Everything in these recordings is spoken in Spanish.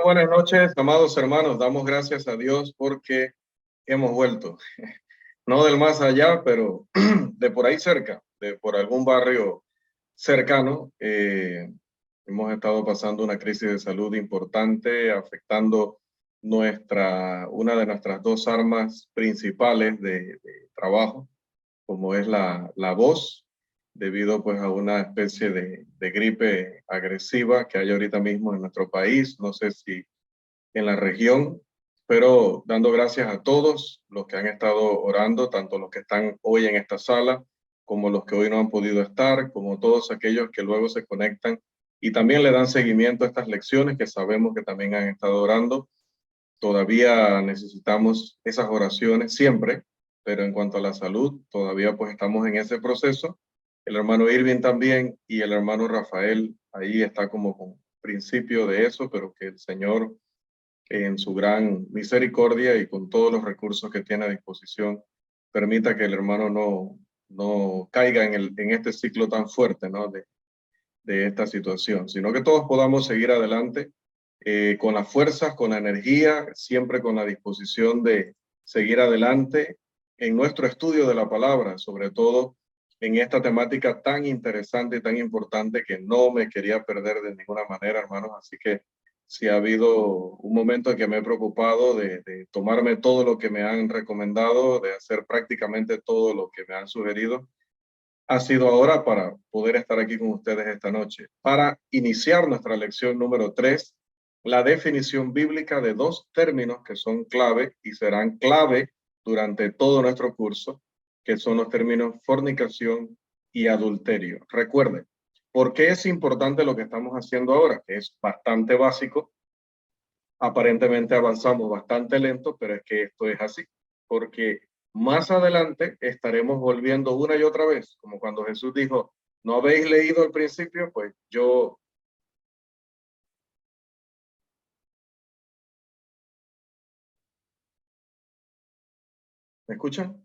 Buenas noches, amados hermanos. Damos gracias a Dios porque hemos vuelto. No del más allá, pero de por ahí cerca, de por algún barrio cercano. Hemos estado pasando una crisis de salud importante, afectando una de nuestras dos armas principales de trabajo, como es la voz, debido pues a una especie de gripe agresiva que hay ahorita mismo en nuestro país. No sé si en la región, pero dando gracias a todos los que han estado orando, tanto los que están hoy en esta sala, como los que hoy no han podido estar, como todos aquellos que luego se conectan y también le dan seguimiento a estas lecciones que sabemos que también han estado orando. Todavía necesitamos esas oraciones siempre, pero en cuanto a la salud, todavía pues estamos en ese proceso. El hermano Irving también y el hermano Rafael, ahí está como con principio de eso, pero que el Señor en su gran misericordia y con todos los recursos que tiene a disposición, permita que el hermano no caiga en este ciclo tan fuerte, ¿no? de esta situación, sino que todos podamos seguir adelante con las fuerzas, con la energía, siempre con la disposición de seguir adelante en nuestro estudio de la palabra, sobre todo en esta temática tan interesante y tan importante que no me quería perder de ninguna manera, hermanos. Así que si ha habido un momento en que me he preocupado de tomarme todo lo que me han recomendado, de hacer prácticamente todo lo que me han sugerido, ha sido ahora para poder estar aquí con ustedes esta noche, para iniciar nuestra lección número 3, la definición bíblica de dos términos que son clave y serán clave durante todo nuestro curso, que son los términos fornicación y adulterio. Recuerden, ¿por qué es importante lo que estamos haciendo ahora? Que es bastante básico. Aparentemente avanzamos bastante lento, pero es que esto es así, porque más adelante estaremos volviendo una y otra vez, como cuando Jesús dijo, ¿no habéis leído al principio? Pues yo... ¿Me escuchan?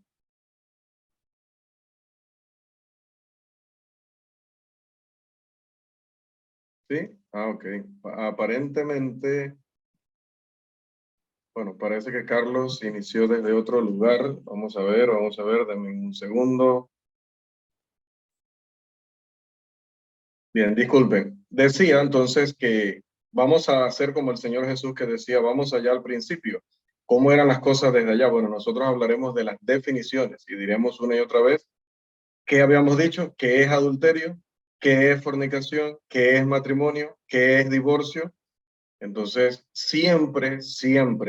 ¿Sí? Ah, ok. Aparentemente, bueno, parece que Carlos inició desde otro lugar. Vamos a ver, denme un segundo. Bien, disculpen. Decía entonces que vamos a hacer como el Señor Jesús que decía, vamos allá al principio. ¿Cómo eran las cosas desde allá? Bueno, nosotros hablaremos de las definiciones y diremos una y otra vez qué habíamos dicho, qué es adulterio, qué es fornicación, qué es matrimonio, qué es divorcio. Entonces, siempre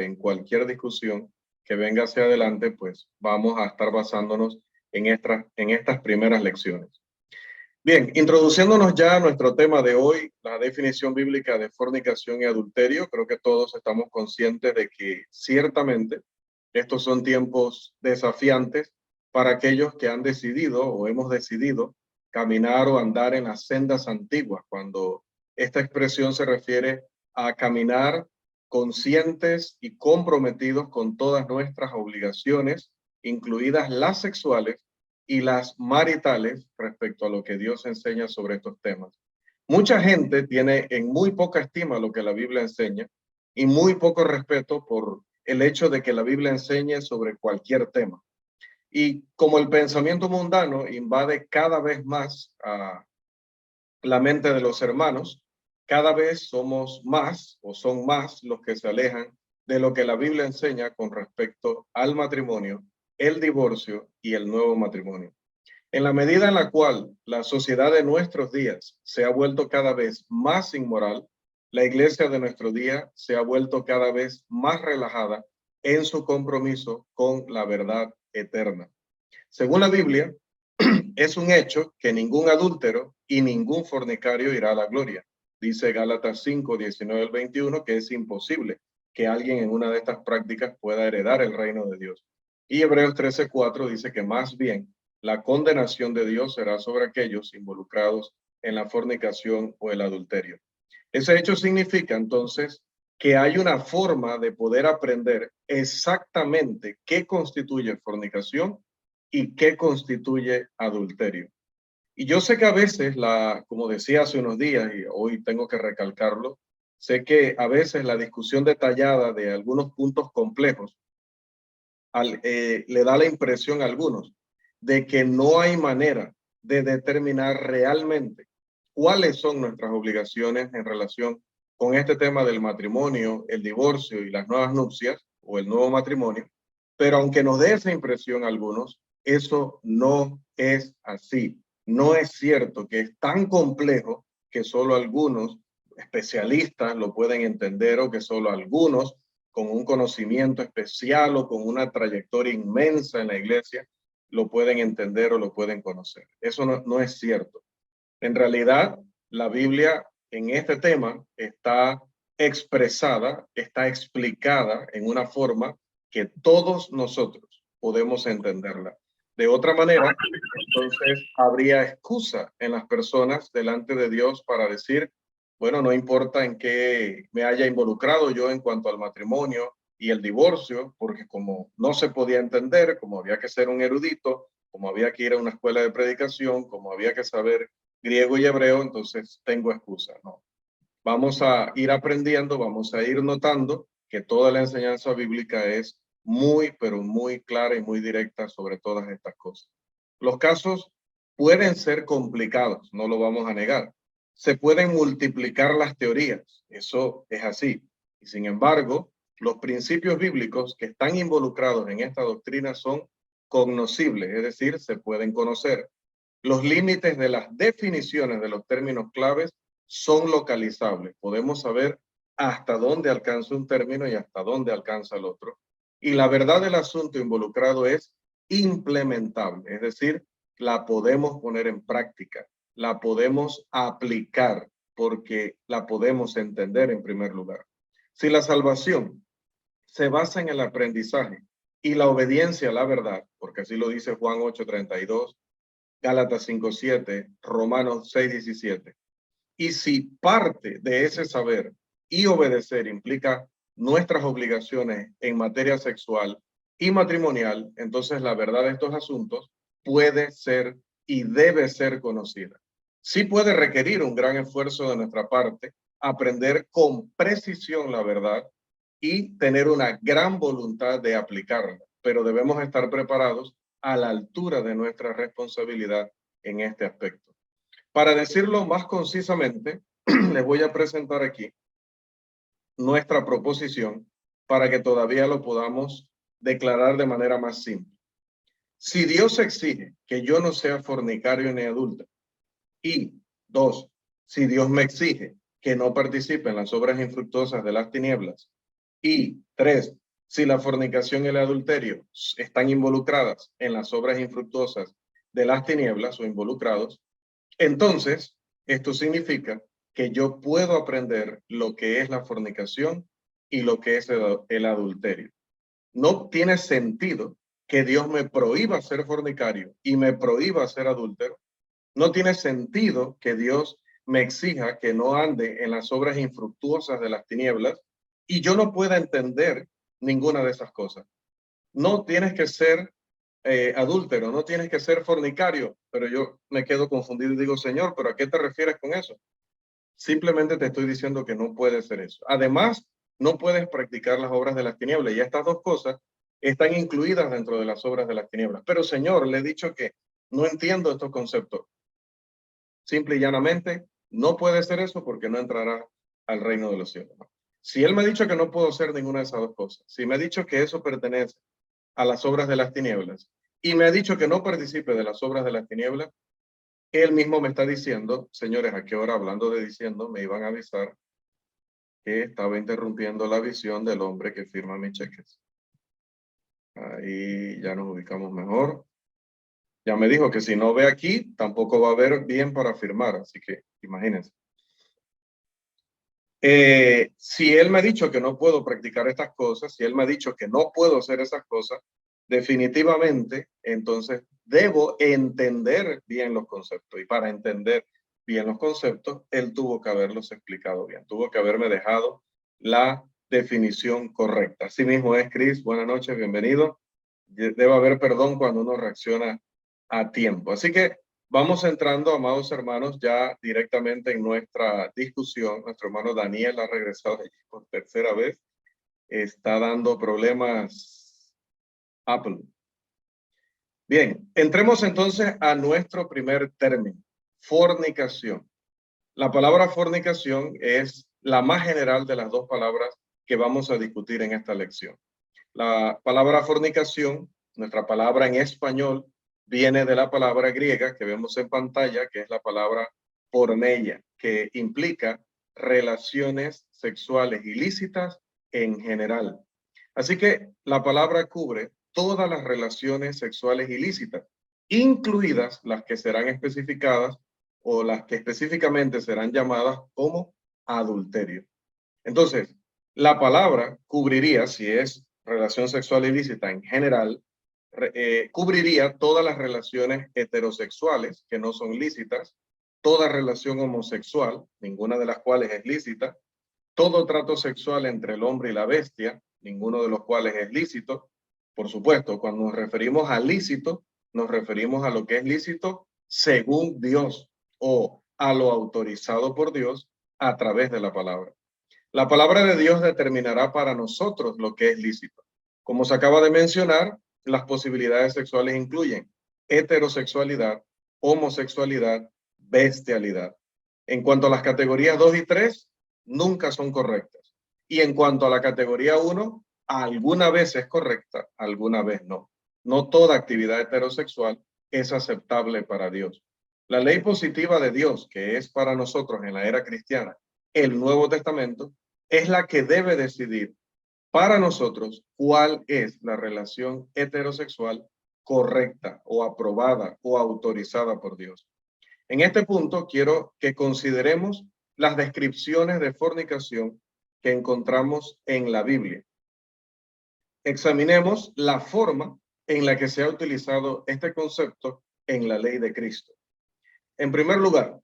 en cualquier discusión que venga hacia adelante, pues vamos a estar basándonos en estas primeras lecciones. Bien, introduciéndonos ya a nuestro tema de hoy, la definición bíblica de fornicación y adulterio, creo que todos estamos conscientes de que ciertamente estos son tiempos desafiantes para aquellos que han decidido o hemos decidido caminar o andar en las sendas antiguas, cuando esta expresión se refiere a caminar conscientes y comprometidos con todas nuestras obligaciones, incluidas las sexuales y las maritales respecto a lo que Dios enseña sobre estos temas. Mucha gente tiene en muy poca estima lo que la Biblia enseña y muy poco respeto por el hecho de que la Biblia enseñe sobre cualquier tema. Y como el pensamiento mundano invade cada vez más a la mente de los hermanos, cada vez somos más o son más los que se alejan de lo que la Biblia enseña con respecto al matrimonio, el divorcio y el nuevo matrimonio. En la medida en la cual la sociedad de nuestros días se ha vuelto cada vez más inmoral, la iglesia de nuestro día se ha vuelto cada vez más relajada en su compromiso con la verdad eterna. Según la Biblia, es un hecho que ningún adúltero y ningún fornicario irá a la gloria. Dice Gálatas 5, 19 al 21, que es imposible que alguien en una de estas prácticas pueda heredar el reino de Dios. Y Hebreos 13, 4 dice que más bien la condenación de Dios será sobre aquellos involucrados en la fornicación o el adulterio. Ese hecho significa entonces que hay una forma de poder aprender exactamente qué constituye fornicación y qué constituye adulterio. Y yo sé que a veces, como decía hace unos días, y hoy tengo que recalcarlo, Sé que a veces la discusión detallada de algunos puntos complejos le da la impresión a algunos de que no hay manera de determinar realmente cuáles son nuestras obligaciones en relación con este tema del matrimonio, el divorcio y las nuevas nupcias o el nuevo matrimonio. Pero aunque nos dé esa impresión a algunos, eso no es así. No es cierto que es tan complejo que solo algunos especialistas lo pueden entender o que solo algunos con un conocimiento especial o con una trayectoria inmensa en la iglesia lo pueden entender o lo pueden conocer. Eso no es cierto. En realidad, la Biblia en este tema está expresada, está explicada en una forma que todos nosotros podemos entenderla. De otra manera, entonces habría excusa en las personas delante de Dios para decir, bueno, no importa en qué me haya involucrado yo en cuanto al matrimonio y el divorcio, porque como no se podía entender, como había que ser un erudito, como había que ir a una escuela de predicación, como había que saber griego y hebreo, entonces tengo excusa. No, vamos a ir aprendiendo, vamos a ir notando que toda la enseñanza bíblica es muy, pero muy clara y muy directa sobre todas estas cosas. Los casos pueden ser complicados, no lo vamos a negar. Se pueden multiplicar las teorías, eso es así. Y sin embargo, los principios bíblicos que están involucrados en esta doctrina son cognoscibles, es decir, se pueden conocer. Los límites de las definiciones de los términos claves son localizables. Podemos saber hasta dónde alcanza un término y hasta dónde alcanza el otro. Y la verdad del asunto involucrado es implementable, es decir, la podemos poner en práctica, la podemos aplicar porque la podemos entender en primer lugar. Si la salvación se basa en el aprendizaje y la obediencia a la verdad, porque así lo dice Juan 8:32, Gálatas 5:7, Romanos 6:17. Y si parte de ese saber y obedecer implica nuestras obligaciones en materia sexual y matrimonial, entonces la verdad de estos asuntos puede ser y debe ser conocida. Sí puede requerir un gran esfuerzo de nuestra parte aprender con precisión la verdad y tener una gran voluntad de aplicarla, pero debemos estar preparados a la altura de nuestra responsabilidad en este aspecto. Para decirlo más concisamente, les voy a presentar aquí nuestra proposición para que todavía lo podamos declarar de manera más simple. Si Dios exige que yo no sea fornicario ni adúltero, y dos, si Dios me exige que no participe en las obras infructuosas de las tinieblas, y tres, si la fornicación y el adulterio están involucradas en las obras infructuosas de las tinieblas o involucrados, entonces esto significa que yo puedo aprender lo que es la fornicación y lo que es el adulterio. No tiene sentido que Dios me prohíba ser fornicario y me prohíba ser adúltero. No tiene sentido que Dios me exija que no ande en las obras infructuosas de las tinieblas y yo no pueda entender ninguna de esas cosas. No tienes que ser adúltero, no tienes que ser fornicario, pero yo me quedo confundido y digo, Señor, ¿pero a qué te refieres con eso? Simplemente te estoy diciendo que no puede ser eso. Además, no puedes practicar las obras de las tinieblas y estas dos cosas están incluidas dentro de las obras de las tinieblas. Pero Señor, le he dicho que no entiendo estos conceptos. Simple y llanamente, no puede ser eso porque no entrará al reino de los cielos. Si Él me ha dicho que no puedo hacer ninguna de esas dos cosas, si me ha dicho que eso pertenece a las obras de las tinieblas y me ha dicho que no participe de las obras de las tinieblas, Él mismo me está diciendo, señores, ¿a qué hora hablando de diciendo me iban a avisar que estaba interrumpiendo la visión del hombre que firma mis cheques? Ahí ya nos ubicamos mejor. Ya me dijo que si no ve aquí, tampoco va a ver bien para firmar, así que imagínense. Si él me ha dicho que no puedo practicar estas cosas, si él me ha dicho que no puedo hacer esas cosas, definitivamente, entonces debo entender bien los conceptos. Y para entender bien los conceptos, él tuvo que haberlos explicado bien, tuvo que haberme dejado la definición correcta. Así mismo es, Chris. Buenas noches, bienvenido. Debe haber perdón cuando uno reacciona a tiempo. Así que Vamos entrando, amados hermanos, ya directamente en nuestra discusión. Nuestro hermano Daniel ha regresado aquí por tercera vez. Está dando problemas Apple. Bien, entremos entonces a nuestro primer término, fornicación. La palabra fornicación es la más general de las dos palabras que vamos a discutir en esta lección. La palabra fornicación, nuestra palabra en español, viene de la palabra griega que vemos en pantalla, que es la palabra porneia, que implica relaciones sexuales ilícitas en general. Así que la palabra cubre todas las relaciones sexuales ilícitas, incluidas las que serán especificadas o las que específicamente serán llamadas como adulterio. Entonces, la palabra cubriría, si es relación sexual ilícita en general, cubriría todas las relaciones heterosexuales que no son lícitas, toda relación homosexual, ninguna de las cuales es lícita, todo trato sexual entre el hombre y la bestia, ninguno de los cuales es lícito. Por supuesto, cuando nos referimos a lícito, nos referimos a lo que es lícito según Dios o a lo autorizado por Dios a través de la palabra. La palabra de Dios determinará para nosotros lo que es lícito. Como se acaba de mencionar, las posibilidades sexuales incluyen heterosexualidad, homosexualidad, bestialidad. En cuanto a las categorías 2 y 3, nunca son correctas. Y en cuanto a la categoría 1, alguna vez es correcta, alguna vez no. No toda actividad heterosexual es aceptable para Dios. La ley positiva de Dios, que es para nosotros en la era cristiana, el Nuevo Testamento, es la que debe decidir para nosotros cuál es la relación heterosexual correcta o aprobada o autorizada por Dios. En este punto quiero que consideremos las descripciones de fornicación que encontramos en la Biblia. Examinemos la forma en la que se ha utilizado este concepto en la ley de Cristo. En primer lugar,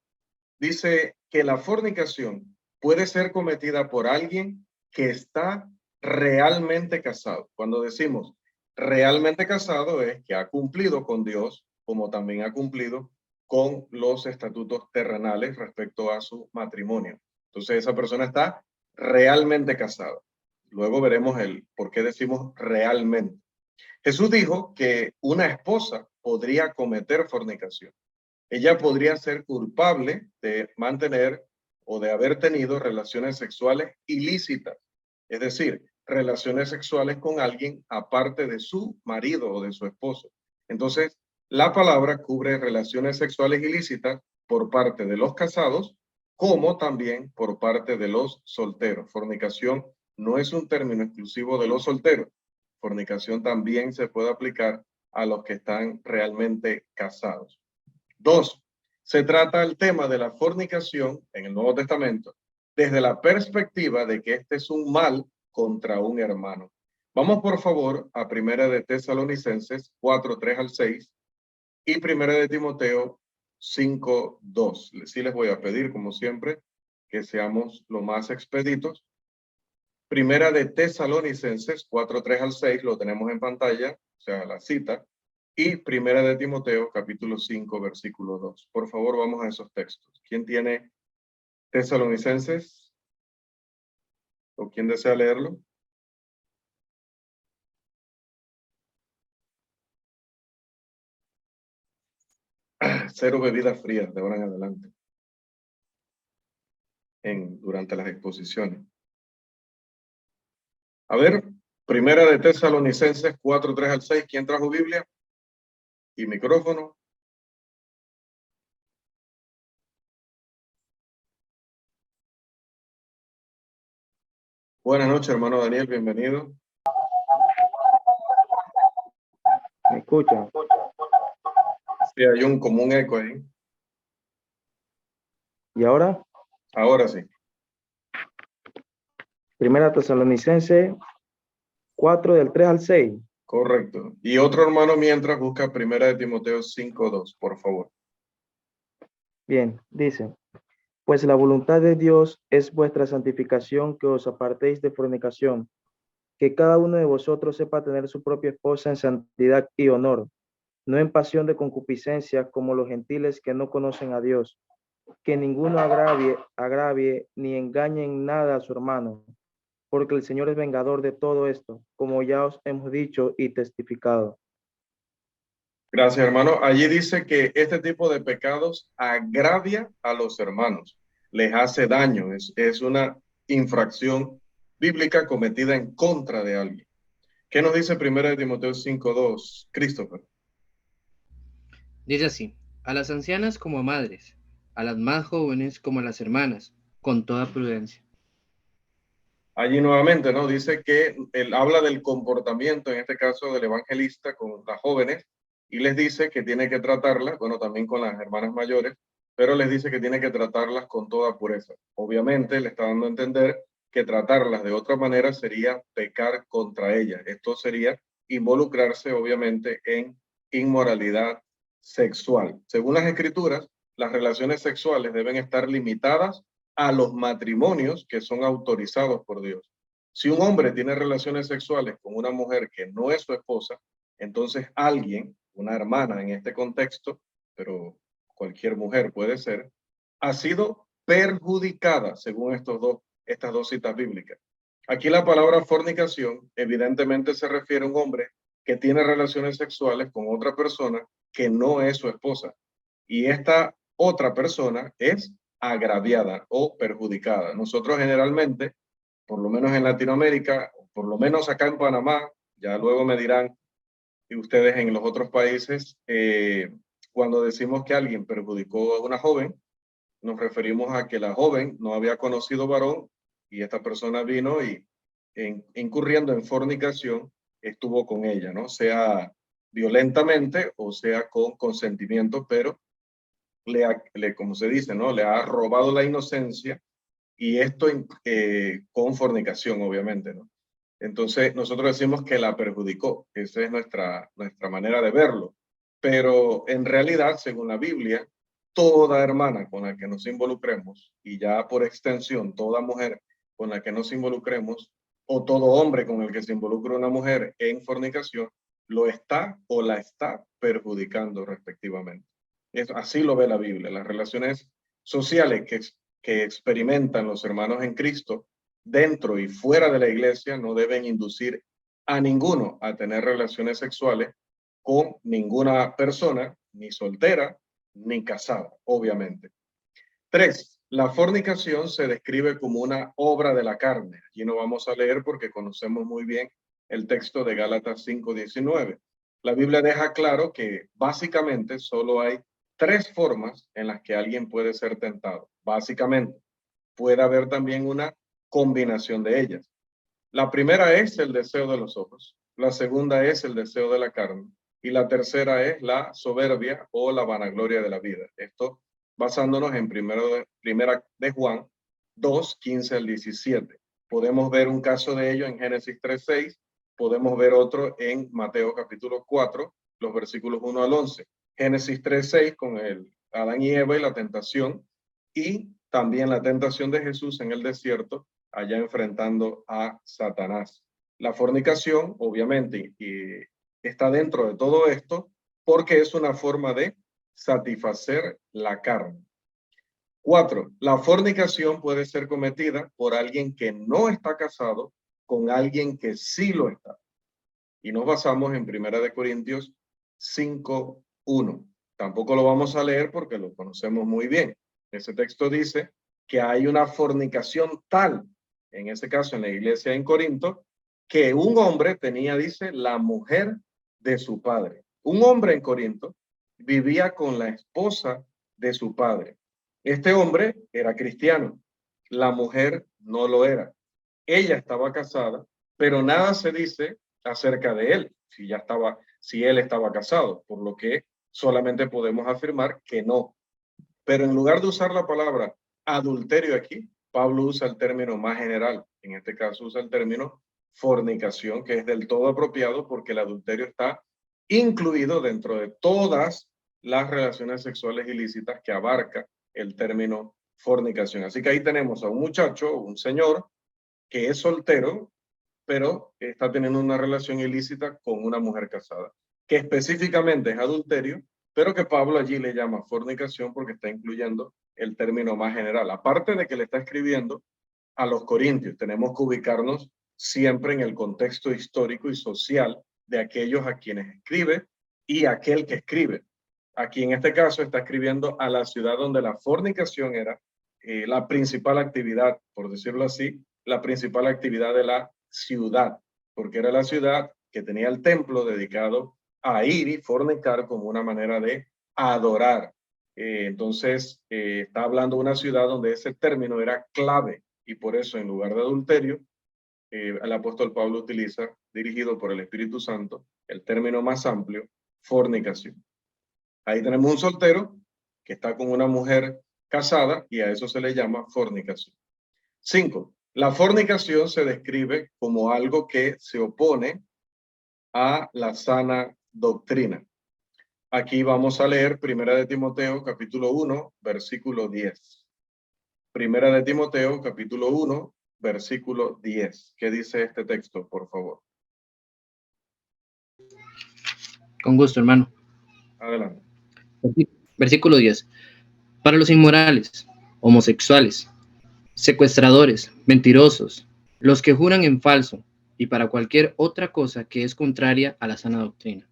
dice que la fornicación puede ser cometida por alguien que está realmente casado. Cuando decimos realmente casado es que ha cumplido con Dios, como también ha cumplido con los estatutos terrenales respecto a su matrimonio. Entonces esa persona está realmente casada. Luego veremos el por qué decimos realmente. Jesús dijo que una esposa podría cometer fornicación. Ella podría ser culpable de mantener o de haber tenido relaciones sexuales ilícitas, es decir, relaciones sexuales con alguien aparte de su marido o de su esposo. Entonces, la palabra cubre relaciones sexuales ilícitas por parte de los casados, como también por parte de los solteros. Fornicación no es un término exclusivo de los solteros. Fornicación también se puede aplicar a los que están realmente casados. 2. Se trata el tema de la fornicación en el Nuevo Testamento desde la perspectiva de que este es un mal contra un hermano. Vamos por favor a Primera de Tesalonicenses 4, 3 al 6 y Primera de Timoteo 5, 2. Sí les voy a pedir, como siempre, que seamos lo más expeditos. Primera de Tesalonicenses 4, 3 al 6, lo tenemos en pantalla, o sea, la cita. Y Primera de Timoteo, capítulo 5, versículo 2. Por favor, vamos a esos textos. ¿Quién tiene Tesalonicenses? ¿O quién desea leerlo? Cero bebidas frías de ahora en adelante durante las exposiciones. A ver, Primera de Tesalonicenses 4, 3 al 6. ¿Quién trajo Biblia y micrófono? Buenas noches, hermano Daniel, bienvenido. ¿Me escuchan? Sí, hay un común eco ahí. ¿Y ahora? Ahora sí. Primera Tesalonicense 4 del 3 al 6. Correcto. Y otro hermano mientras busca Primera de Timoteo 5:2, por favor. Bien, dice, pues la voluntad de Dios es vuestra santificación, que os apartéis de fornicación, que cada uno de vosotros sepa tener su propia esposa en santidad y honor, no en pasión de concupiscencia como los gentiles que no conocen a Dios, que ninguno agravie ni engañe en nada a su hermano, porque el Señor es vengador de todo esto, como ya os hemos dicho y testificado. Gracias, hermano. Allí dice que este tipo de pecados agravia a los hermanos, les hace daño, es una infracción bíblica cometida en contra de alguien. ¿Qué nos dice 1 Timoteo 5:2, Christopher? Dice así: a las ancianas como a madres, a las más jóvenes como a las hermanas, con toda prudencia. Allí nuevamente, ¿no? Dice que él habla del comportamiento, en este caso del evangelista, con las jóvenes, y les dice que tiene que tratarlas, bueno, también con las hermanas mayores, pero les dice que tiene que tratarlas con toda pureza. Obviamente le está dando a entender que tratarlas de otra manera sería pecar contra ellas. Esto sería involucrarse, obviamente, en inmoralidad sexual. Según las escrituras, las relaciones sexuales deben estar limitadas a los matrimonios que son autorizados por Dios. Si un hombre tiene relaciones sexuales con una mujer que no es su esposa, entonces alguien, una hermana en este contexto, pero cualquier mujer puede ser, ha sido perjudicada según estas dos citas bíblicas. Aquí la palabra fornicación evidentemente se refiere a un hombre que tiene relaciones sexuales con otra persona que no es su esposa. Y esta otra persona es agraviada o perjudicada. Nosotros generalmente, por lo menos en Latinoamérica, por lo menos acá en Panamá, ya luego me dirán y ustedes en los otros países, cuando decimos que alguien perjudicó a una joven, nos referimos a que la joven no había conocido varón y esta persona vino y incurriendo en fornicación estuvo con ella, ¿no? Sea violentamente o sea con consentimiento, pero como se dice, ¿no? Le ha robado la inocencia y esto con fornicación, obviamente, ¿no? Entonces, nosotros decimos que la perjudicó. Esa es nuestra manera de verlo. Pero en realidad, según la Biblia, toda hermana con la que nos involucremos, y ya por extensión, toda mujer con la que nos involucremos, o todo hombre con el que se involucre una mujer en fornicación, lo está o la está perjudicando respectivamente. Así lo ve la Biblia. Las relaciones sociales que experimentan los hermanos en Cristo dentro y fuera de la iglesia no deben inducir a ninguno a tener relaciones sexuales con ninguna persona, ni soltera, ni casada, obviamente. 3. La fornicación se describe como una obra de la carne. Aquí no vamos a leer porque conocemos muy bien el texto de Gálatas 5:19. La Biblia deja claro que básicamente solo hay 3 formas en las que alguien puede ser tentado. Básicamente, puede haber también una combinación de ellas. La primera es el deseo de los ojos, la segunda es el deseo de la carne y la tercera es la soberbia o la vanagloria de la vida. Esto basándonos en primera de Juan 2:15 al 17. Podemos ver un caso de ello en Génesis 3:6, podemos ver otro en Mateo capítulo 4, los versículos 1 al 11. Génesis 3:6 con el Adán y Eva y la tentación, y también la tentación de Jesús en el desierto, allá enfrentando a Satanás. La fornicación, obviamente, está dentro de todo esto porque es una forma de satisfacer la carne. 4. La fornicación puede ser cometida por alguien que no está casado con alguien que sí lo está. Y nos basamos en 1 Corintios 5:1. Tampoco lo vamos a leer porque lo conocemos muy bien. Ese texto dice que hay una fornicación tal, en ese caso en la iglesia en Corinto, que un hombre tenía, dice, la mujer de su padre. Un hombre en Corinto vivía con la esposa de su padre. Este hombre era cristiano, la mujer no lo era. Ella estaba casada, pero nada se dice acerca de él, si él estaba casado, por lo que solamente podemos afirmar que no. Pero en lugar de usar la palabra adulterio aquí, Pablo usa el término más general. En este caso usa el término fornicación, que es del todo apropiado porque el adulterio está incluido dentro de todas las relaciones sexuales ilícitas que abarca el término fornicación. Así que ahí tenemos a un muchacho, un señor, que es soltero, pero está teniendo una relación ilícita con una mujer casada. que específicamente es adulterio, pero que Pablo allí le llama fornicación porque está incluyendo el término más general. Aparte de que le está escribiendo a los corintios, tenemos que ubicarnos siempre en el contexto histórico y social de aquellos a quienes escribe y aquel que escribe. Aquí en este caso está escribiendo a la ciudad donde la fornicación era la principal actividad, por decirlo así, la principal actividad de la ciudad, porque era la ciudad que tenía el templo dedicado a ir y fornicar como una manera de adorar. Entonces, está hablando de una ciudad donde ese término era clave y por eso en lugar de adulterio, el apóstol Pablo utiliza, dirigido por el Espíritu Santo, el término más amplio, fornicación. Ahí tenemos un soltero que está con una mujer casada y a eso se le llama fornicación. 5. La fornicación se describe como algo que se opone a la sana doctrina. Aquí vamos a leer Primera de Timoteo, capítulo 1, versículo 10. Primera de Timoteo, capítulo 1, versículo 10. ¿Qué dice este texto, por favor? Con gusto, hermano. Adelante. Versículo 10. Para los inmorales, homosexuales, secuestradores, mentirosos, los que juran en falso, y para cualquier otra cosa que es contraria a la sana doctrina.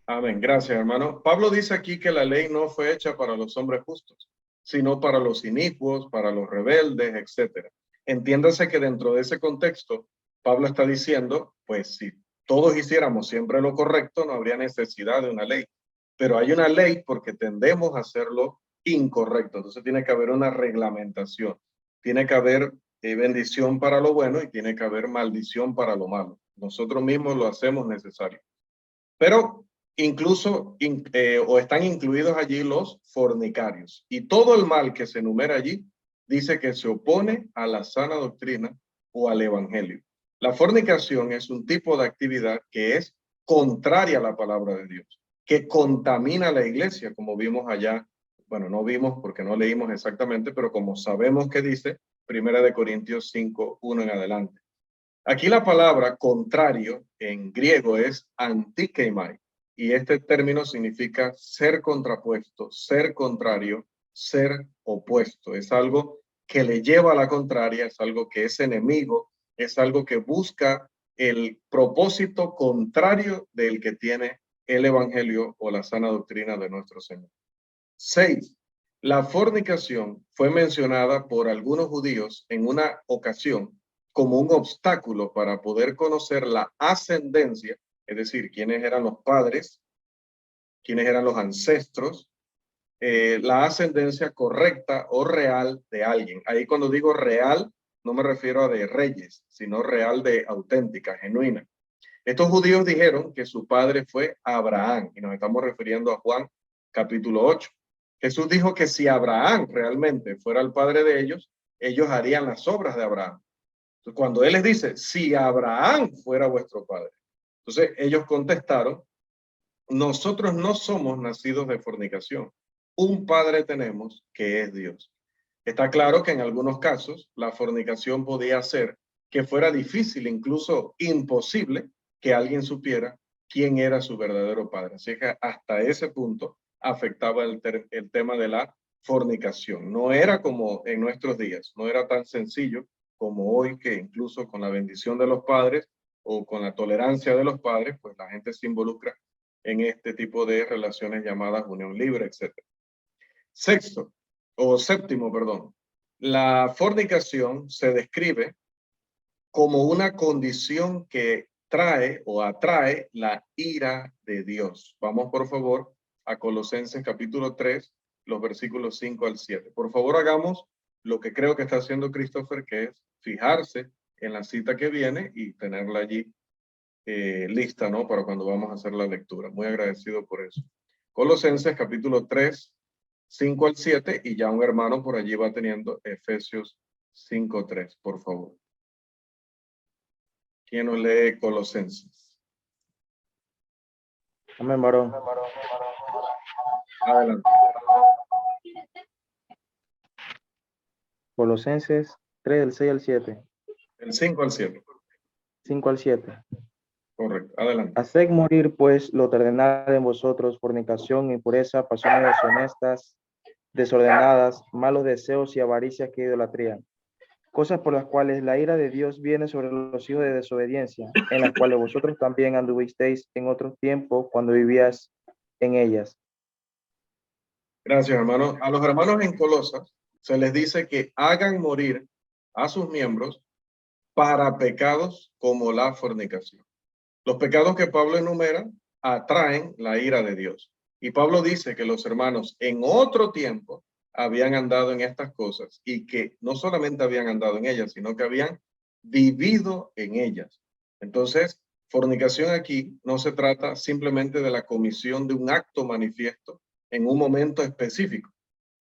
Amén. Gracias, hermano. Pablo dice aquí que la ley no fue hecha para los hombres justos, sino para los inicuos, para los rebeldes, etc. Entiéndase que dentro de ese contexto, Pablo está diciendo, pues si todos hiciéramos siempre lo correcto, no habría necesidad de una ley. Pero hay una ley porque tendemos a hacerlo incorrecto. Entonces tiene que haber una reglamentación. Tiene que haber bendición para lo bueno y tiene que haber maldición para lo malo. Nosotros mismos lo hacemos necesario. Pero incluso o están incluidos allí los fornicarios. Y todo el mal que se enumera allí dice que se opone a la sana doctrina o al evangelio. La fornicación es un tipo de actividad que es contraria a la palabra de Dios, que contamina la iglesia, como vimos allá. Bueno, no vimos porque no leímos exactamente, pero como sabemos que dice, 1 Corintios 5, 1 en adelante. Aquí la palabra contrario en griego es antikeimai y este término significa ser contrapuesto, ser contrario, ser opuesto. Es algo que le lleva a la contraria, es algo que es enemigo, es algo que busca el propósito contrario del que tiene el evangelio o la sana doctrina de nuestro Señor. 6. La fornicación fue mencionada por algunos judíos en una ocasión como un obstáculo para poder conocer la ascendencia, es decir, quiénes eran los padres, quiénes eran los ancestros, la ascendencia correcta o real de alguien. Ahí cuando digo real, no me refiero a de reyes, sino real de auténtica, genuina. Estos judíos dijeron que su padre fue Abraham, y nos estamos refiriendo a Juan capítulo 8. Jesús dijo que si Abraham realmente fuera el padre de ellos harían las obras de Abraham. Entonces, cuando él les dice, si Abraham fuera vuestro padre, entonces ellos contestaron, nosotros no somos nacidos de fornicación. Un padre tenemos que es Dios. Está claro que en algunos casos la fornicación podía hacer que fuera difícil, incluso imposible, que alguien supiera quién era su verdadero padre. Así que hasta ese punto afectaba el tema de la fornicación. No era como en nuestros días, no era tan sencillo como hoy, que incluso con la bendición de los padres o con la tolerancia de los padres, pues la gente se involucra en este tipo de relaciones llamadas unión libre, etc. Séptimo, perdón. La fornicación se describe como una condición que trae o atrae la ira de Dios. Vamos, por favor, a Colosenses capítulo 3, los versículos 5 al 7. Por favor, hagamos lo que creo que está haciendo Christopher, que es fijarse en la cita que viene y tenerla allí lista, ¿no? Para cuando vamos a hacer la lectura. Muy agradecido por eso. Colosenses capítulo 3, 5 al 7, y ya un hermano por allí va teniendo Efesios 5, 3, por favor. ¿Quién nos lee Colosenses? Amén, varón. Adelante. Colosenses 3, del 6 al 7. El 5 al 7. 5 al 7. Correcto. Adelante. Haced morir, pues, lo terrenal en vosotros, fornicación, impureza, pasiones deshonestas, desordenadas, malos deseos y avaricias que idolatría. Cosas por las cuales la ira de Dios viene sobre los hijos de desobediencia, en las cuales vosotros también anduvisteis en otros tiempos cuando vivías en ellas. Gracias, hermano. A los hermanos en Colosas se les dice que hagan morir a sus miembros para pecados como la fornicación. Los pecados que Pablo enumera atraen la ira de Dios. Y Pablo dice que los hermanos en otro tiempo habían andado en estas cosas y que no solamente habían andado en ellas, sino que habían vivido en ellas. Entonces, fornicación aquí no se trata simplemente de la comisión de un acto manifiesto en un momento específico,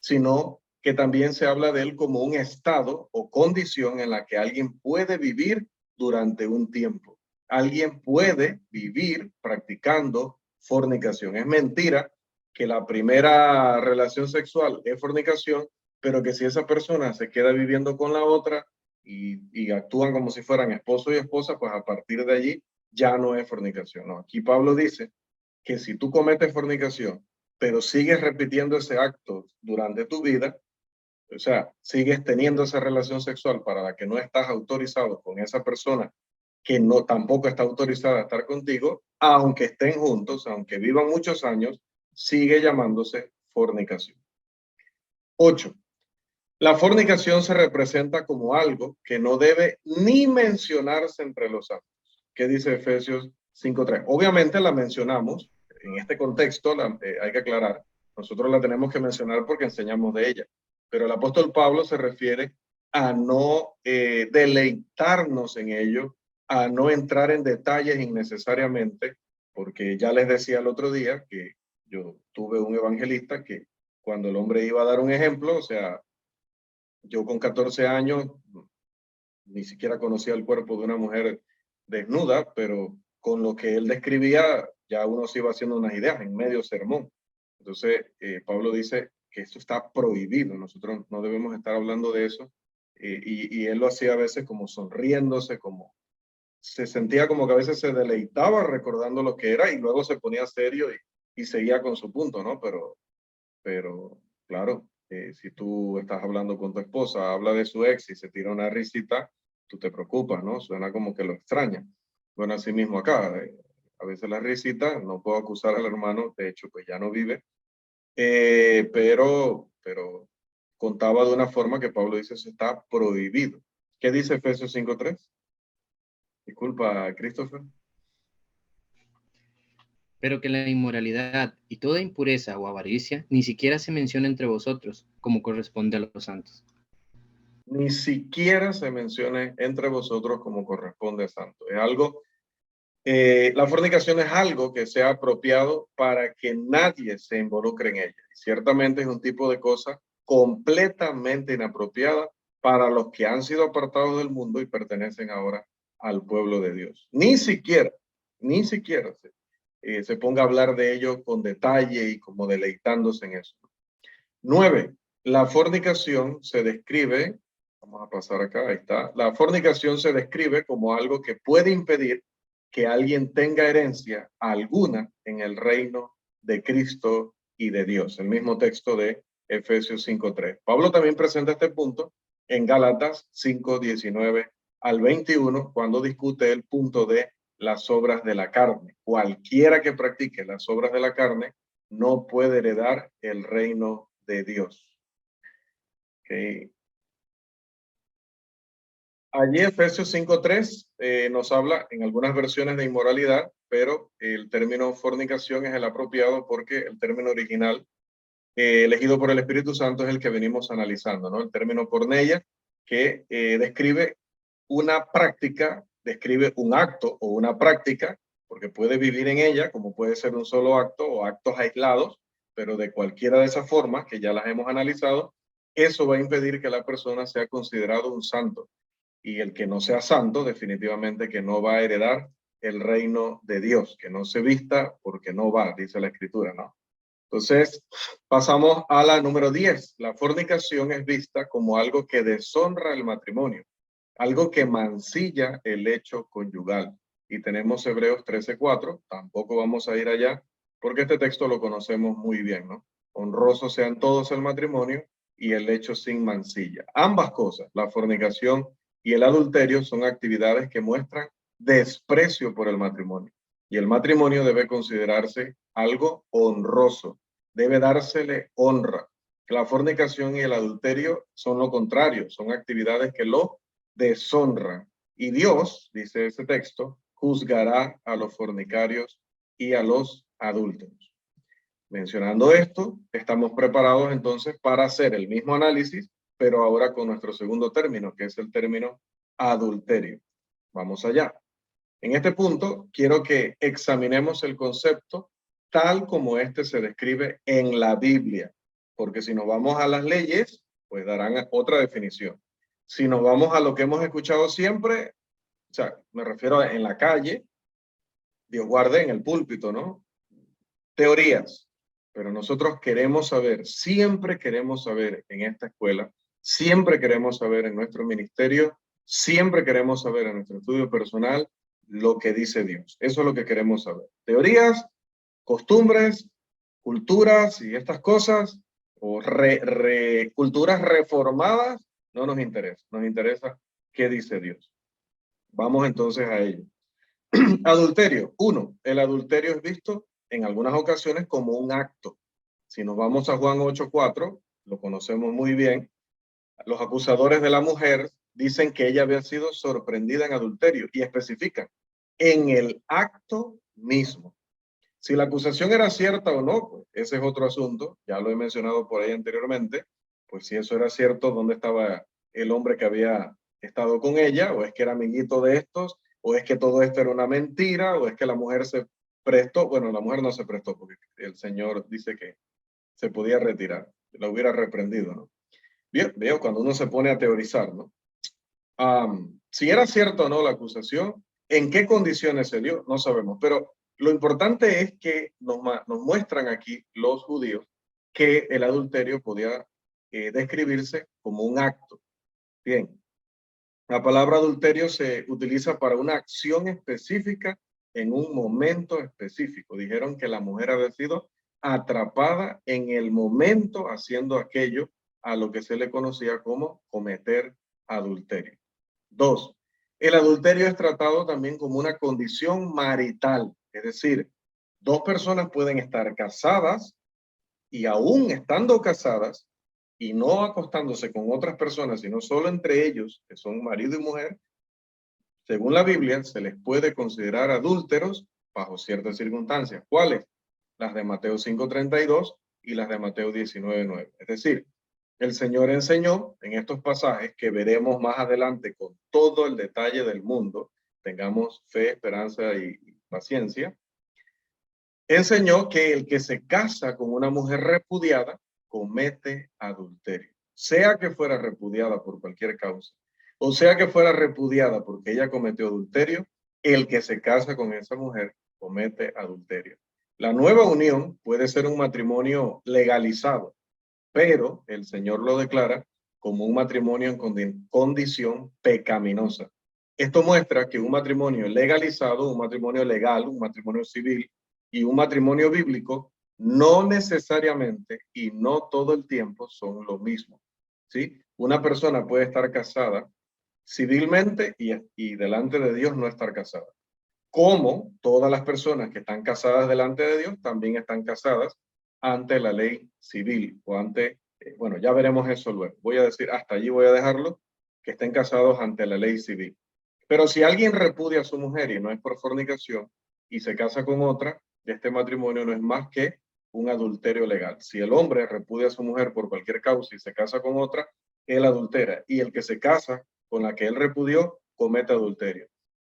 sino que también se habla de él como un estado o condición en la que alguien puede vivir durante un tiempo. Alguien puede vivir practicando fornicación. Es mentira que la primera relación sexual es fornicación, pero que si esa persona se queda viviendo con la otra y actúan como si fueran esposo y esposa, pues a partir de allí ya no es fornicación. No, aquí Pablo dice que si tú cometes fornicación, pero sigues repitiendo ese acto durante tu vida, o sea, sigues teniendo esa relación sexual para la que no estás autorizado con esa persona que no tampoco está autorizada a estar contigo, aunque estén juntos, aunque vivan muchos años, sigue llamándose fornicación. 8. La fornicación se representa como algo que no debe ni mencionarse entre los santos. ¿Qué dice Efesios 5:3? Obviamente la mencionamos, en este contexto hay que aclarar, nosotros la tenemos que mencionar porque enseñamos de ella, pero el apóstol Pablo se refiere a no deleitarnos en ello, a no entrar en detalles innecesariamente, porque ya les decía el otro día que yo tuve un evangelista que cuando el hombre iba a dar un ejemplo, o sea, yo con 14 años ni siquiera conocía el cuerpo de una mujer desnuda, pero con lo que él describía ya uno se iba haciendo unas ideas en medio sermón. Entonces, Pablo dice que esto está prohibido, nosotros no debemos estar hablando de eso, y él lo hacía a veces como sonriéndose, como se sentía como que a veces se deleitaba recordando lo que era y luego se ponía serio y seguía con su punto, ¿no? Pero claro, si tú estás hablando con tu esposa, habla de su ex y se tira una risita, tú te preocupas, ¿no? Suena como que lo extraña. Bueno, así mismo acá, a veces la risita, no puedo acusar al hermano, de hecho, pues ya no vive, pero contaba de una forma que Pablo dice, eso está prohibido. ¿Qué dice Efesios 5:3? Disculpa, Christopher. Pero que la inmoralidad y toda impureza o avaricia ni siquiera se menciona entre vosotros, como corresponde a los santos. Ni siquiera se mencione entre vosotros como corresponde a santo. Es algo, la fornicación es algo que sea apropiado para que nadie se involucre en ella. Y ciertamente es un tipo de cosa completamente inapropiada para los que han sido apartados del mundo y pertenecen ahora al pueblo de Dios. Ni siquiera se ponga a hablar de ello con detalle y como deleitándose en eso. 9. La fornicación se describe, vamos a pasar acá, ahí está. La fornicación se describe como algo que puede impedir que alguien tenga herencia alguna en el reino de Cristo y de Dios. El mismo texto de Efesios 5:3. Pablo también presenta este punto en Gálatas 5:19 al 21, cuando discute el punto de las obras de la carne. Cualquiera que practique las obras de la carne no puede heredar el reino de Dios. Okay. Allí Efesios 5:3 nos habla en algunas versiones de inmoralidad, pero el término fornicación es el apropiado porque el término original elegido por el Espíritu Santo es el que venimos analizando, ¿no? El término porneia, que describe una práctica, describe un acto o una práctica, porque puede vivir en ella, como puede ser un solo acto o actos aislados, pero de cualquiera de esas formas que ya las hemos analizado, eso va a impedir que la persona sea considerado un santo. Y el que no sea santo, definitivamente que no va a heredar el reino de Dios, que no se vista porque no va, dice la Escritura, ¿no? Entonces, pasamos a la número 10. La fornicación es vista como algo que deshonra el matrimonio, algo que mancilla el hecho conyugal. y tenemos Hebreos 13:4, tampoco vamos a ir allá, porque este texto lo conocemos muy bien, ¿no? Honrosos sean todos el matrimonio y el lecho sin mancilla. Ambas cosas, la fornicación y el adulterio, son actividades que muestran desprecio por el matrimonio. Y el matrimonio debe considerarse algo honroso, debe dársele honra. La fornicación y el adulterio son lo contrario, son actividades que lo deshonran. Y Dios, dice ese texto, juzgará a los fornicarios y a los adúlteros. Mencionando esto, estamos preparados entonces para hacer el mismo análisis, pero ahora con nuestro segundo término, que es el término adulterio. Vamos allá. En este punto, quiero que examinemos el concepto tal como este se describe en la Biblia, porque si nos vamos a las leyes, pues darán otra definición. Si nos vamos a lo que hemos escuchado siempre, o sea, me refiero a en la calle, Dios guarde, en el púlpito, ¿no? Teorías, pero nosotros queremos saber, siempre queremos saber en esta escuela, siempre queremos saber en nuestro ministerio, siempre queremos saber en nuestro estudio personal lo que dice Dios. Eso es lo que queremos saber. Teorías, costumbres, culturas y estas cosas, o culturas reformadas, no nos interesa. Nos interesa qué dice Dios. Vamos entonces a ello. Adulterio. 1. El adulterio es visto en algunas ocasiones como un acto. Si nos vamos a Juan 8:4, lo conocemos muy bien, los acusadores de la mujer dicen que ella había sido sorprendida en adulterio y especifican en el acto mismo. Si la acusación era cierta o no, pues ese es otro asunto, ya lo he mencionado por ahí anteriormente, pues si eso era cierto, ¿dónde estaba el hombre que había estado con ella? ¿O es que era amiguito de estos? ¿O es que todo esto era una mentira? ¿O es que la mujer se prestó? Bueno, la mujer no se prestó porque el Señor dice que se podía retirar, la hubiera reprendido, ¿no? Bien, veo cuando uno se pone a teorizar, ¿no? Si era cierto o no la acusación, ¿en qué condiciones se dio? No sabemos, pero lo importante es que nos muestran aquí los judíos que el adulterio podía describirse como un acto. Bien, la palabra adulterio se utiliza para una acción específica en un momento específico. Dijeron que la mujer había sido atrapada en el momento haciendo aquello a lo que se le conocía como cometer adulterio. 2. El adulterio es tratado también como una condición marital, es decir, dos personas pueden estar casadas y aún estando casadas y no acostándose con otras personas, sino solo entre ellos, que son marido y mujer, según la Biblia, se les puede considerar adúlteros bajo ciertas circunstancias. ¿Cuáles? Las de Mateo 5:32 y las de Mateo 19:9. Es decir, el Señor enseñó en estos pasajes que veremos más adelante con todo el detalle del mundo, tengamos fe, esperanza y paciencia, enseñó que el que se casa con una mujer repudiada comete adulterio, sea que fuera repudiada por cualquier causa, o sea que fuera repudiada porque ella cometió adulterio, el que se casa con esa mujer comete adulterio. La nueva unión puede ser un matrimonio legalizado, pero el Señor lo declara como un matrimonio en condición pecaminosa. Esto muestra que un matrimonio legalizado, un matrimonio legal, un matrimonio civil y un matrimonio bíblico no necesariamente y no todo el tiempo son lo mismo. ¿Sí? Una persona puede estar casada civilmente y delante de Dios no estar casada. Como todas las personas que están casadas delante de Dios también están casadas ante la ley civil o ante, bueno, ya veremos eso luego. Voy a decir, hasta allí voy a dejarlo, que estén casados ante la ley civil. Pero si alguien repudia a su mujer y no es por fornicación y se casa con otra, este matrimonio no es más que un adulterio legal. Si el hombre repudia a su mujer por cualquier causa y se casa con otra, él adultera. Y el que se casa con la que él repudió comete adulterio.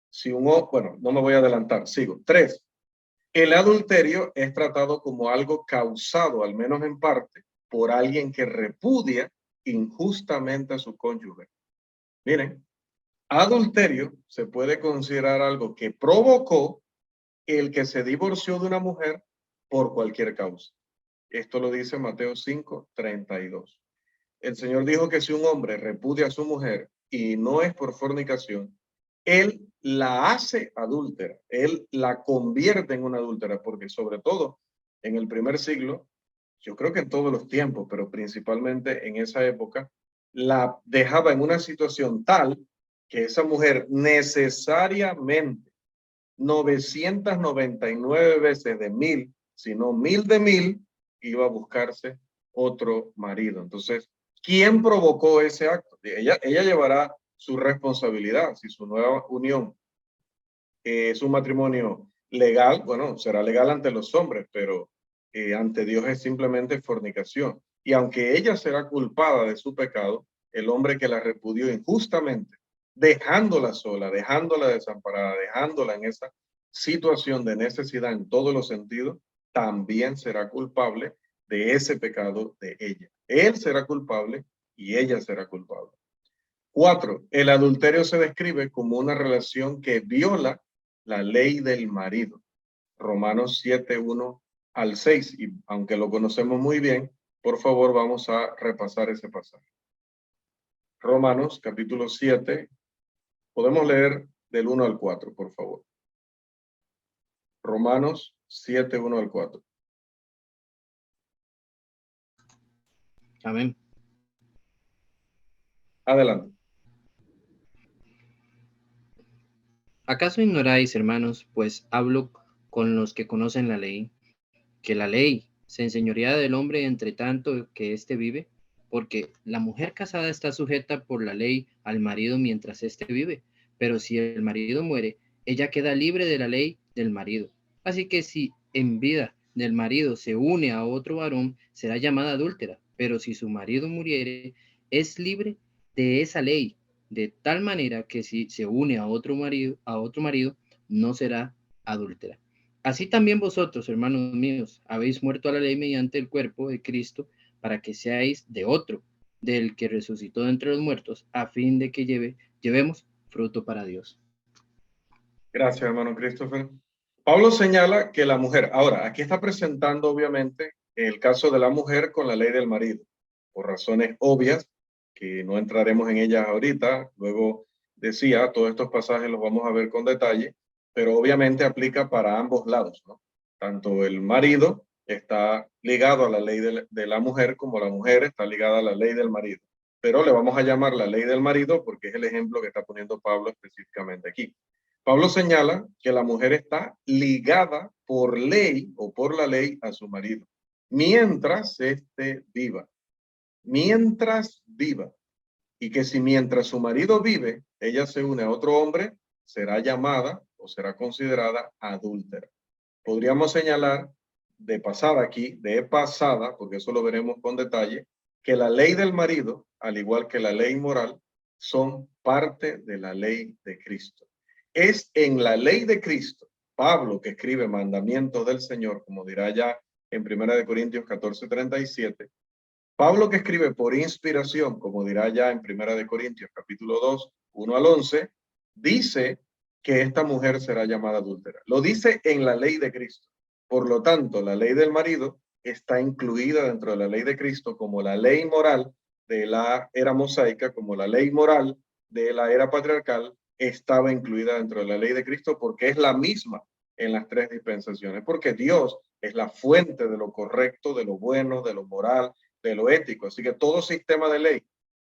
Si bueno, no me voy a adelantar, sigo. 3. El adulterio es tratado como algo causado, al menos en parte, por alguien que repudia injustamente a su cónyuge. Miren, adulterio se puede considerar algo que provocó el que se divorció de una mujer por cualquier causa. Esto lo dice Mateo 5:32. El Señor dijo que si un hombre repudia a su mujer y no es por fornicación, él la hace adúltera, él la convierte en una adúltera, porque sobre todo en el primer siglo, yo creo que en todos los tiempos, pero principalmente en esa época, la dejaba en una situación tal que esa mujer necesariamente 999 veces de 1000, sino 1000 de 1000, iba a buscarse otro marido. Entonces, ¿quién provocó ese acto? Ella llevará su responsabilidad. Si su nueva unión es un matrimonio legal, bueno, será legal ante los hombres, pero ante Dios es simplemente fornicación. Y aunque ella será culpada de su pecado, el hombre que la repudió injustamente, dejándola sola, dejándola desamparada, dejándola en esa situación de necesidad en todos los sentidos, también será culpable de ese pecado de ella. Él será culpable y ella será culpable. 4. El adulterio se describe como una relación que viola la ley del marido. Romanos 7, 1 al 6. Y aunque lo conocemos muy bien, por favor vamos a repasar ese pasaje. Romanos capítulo 7. Podemos leer del 1 al 4, por favor. Romanos 7, 1 al 4. Amén. Adelante. ¿Acaso ignoráis, hermanos, pues hablo con los que conocen la ley, que la ley se enseñorea del hombre entre tanto que éste vive? Porque la mujer casada está sujeta por la ley al marido mientras éste vive, pero si el marido muere, ella queda libre de la ley del marido. Así que si en vida del marido se une a otro varón, será llamada adúltera, pero si su marido muriere, es libre de esa ley, de tal manera que si se une a otro marido, no será adúltera. Así también vosotros, hermanos míos, habéis muerto a la ley mediante el cuerpo de Cristo, para que seáis de otro, del que resucitó de entre los muertos, a fin de que llevemos fruto para Dios. Gracias, hermano Christopher. Pablo señala que la mujer, ahora, aquí está presentando obviamente el caso de la mujer con la ley del marido, por razones obvias, que no entraremos en ellas ahorita. Luego decía, todos estos pasajes los vamos a ver con detalle, pero obviamente aplica para ambos lados, ¿no? Tanto el marido está ligado a la ley de la mujer, como la mujer está ligada a la ley del marido. Pero le vamos a llamar la ley del marido porque es el ejemplo que está poniendo Pablo específicamente aquí. Pablo señala que la mujer está ligada por ley o por la ley a su marido, mientras éste viva. Mientras viva. Y que si mientras su marido vive, ella se une a otro hombre, será llamada o será considerada adúltera. Podríamos señalar de pasada aquí, de pasada, porque eso lo veremos con detalle, que la ley del marido, al igual que la ley moral, son parte de la ley de Cristo. Es en la ley de Cristo, Pablo, que escribe mandamientos del Señor, como dirá ya en 1 Corintios 14:37, Pablo, que escribe por inspiración, como dirá ya en 1 Corintios capítulo 2, 1 al 11, dice que esta mujer será llamada adúltera. Lo dice en la ley de Cristo. Por lo tanto, la ley del marido está incluida dentro de la ley de Cristo como la ley moral de la era mosaica, como la ley moral de la era patriarcal, estaba incluida dentro de la ley de Cristo porque es la misma en las tres dispensaciones, porque Dios es la fuente de lo correcto, de lo bueno, de lo moral, de lo ético. Así que todo sistema de ley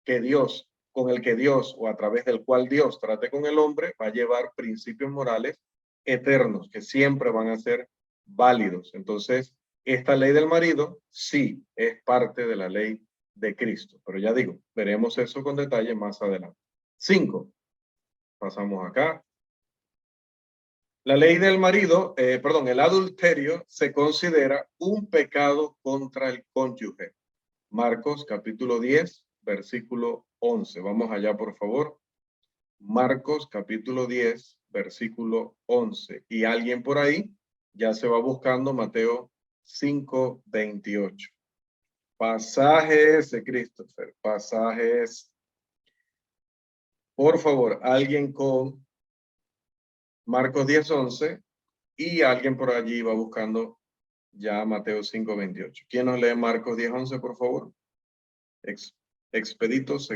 que Dios, con el que Dios o a través del cual Dios trate con el hombre, va a llevar principios morales eternos que siempre van a ser válidos. Entonces, esta ley del marido sí es parte de la ley de Cristo. Pero ya digo, veremos eso con detalle más adelante. 5. Pasamos acá. La ley del marido, el adulterio se considera un pecado contra el cónyuge. Marcos capítulo 10, versículo 11. Vamos allá, por favor. Marcos capítulo 10, versículo 11. Y alguien por ahí ya se va buscando Mateo 5, 28. Pasajes de Christopher, pasajes. Por favor, alguien con Marcos 10, 11 y alguien por allí va buscando ya Mateo 5, 28. ¿Quién nos lee Marcos 10, 11, por favor? Expeditos.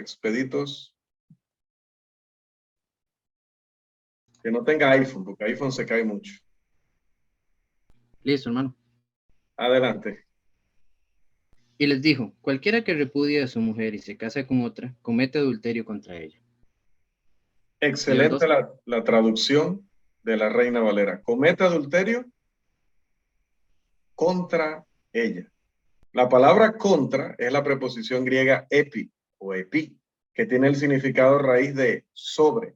Que no tenga iPhone, porque iPhone se cae mucho. Listo, hermano. Adelante. Y les dijo, cualquiera que repudie a su mujer y se casa con otra, comete adulterio contra ella. Leo el Excelente 2. la traducción de la Reina Valera. Comete adulterio contra ella. La palabra contra es la preposición griega epi o epi, que tiene el significado raíz de sobre.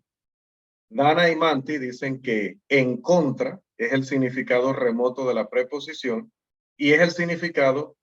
Dana y Manti dicen que en contra es el significado remoto de la preposición y es el significado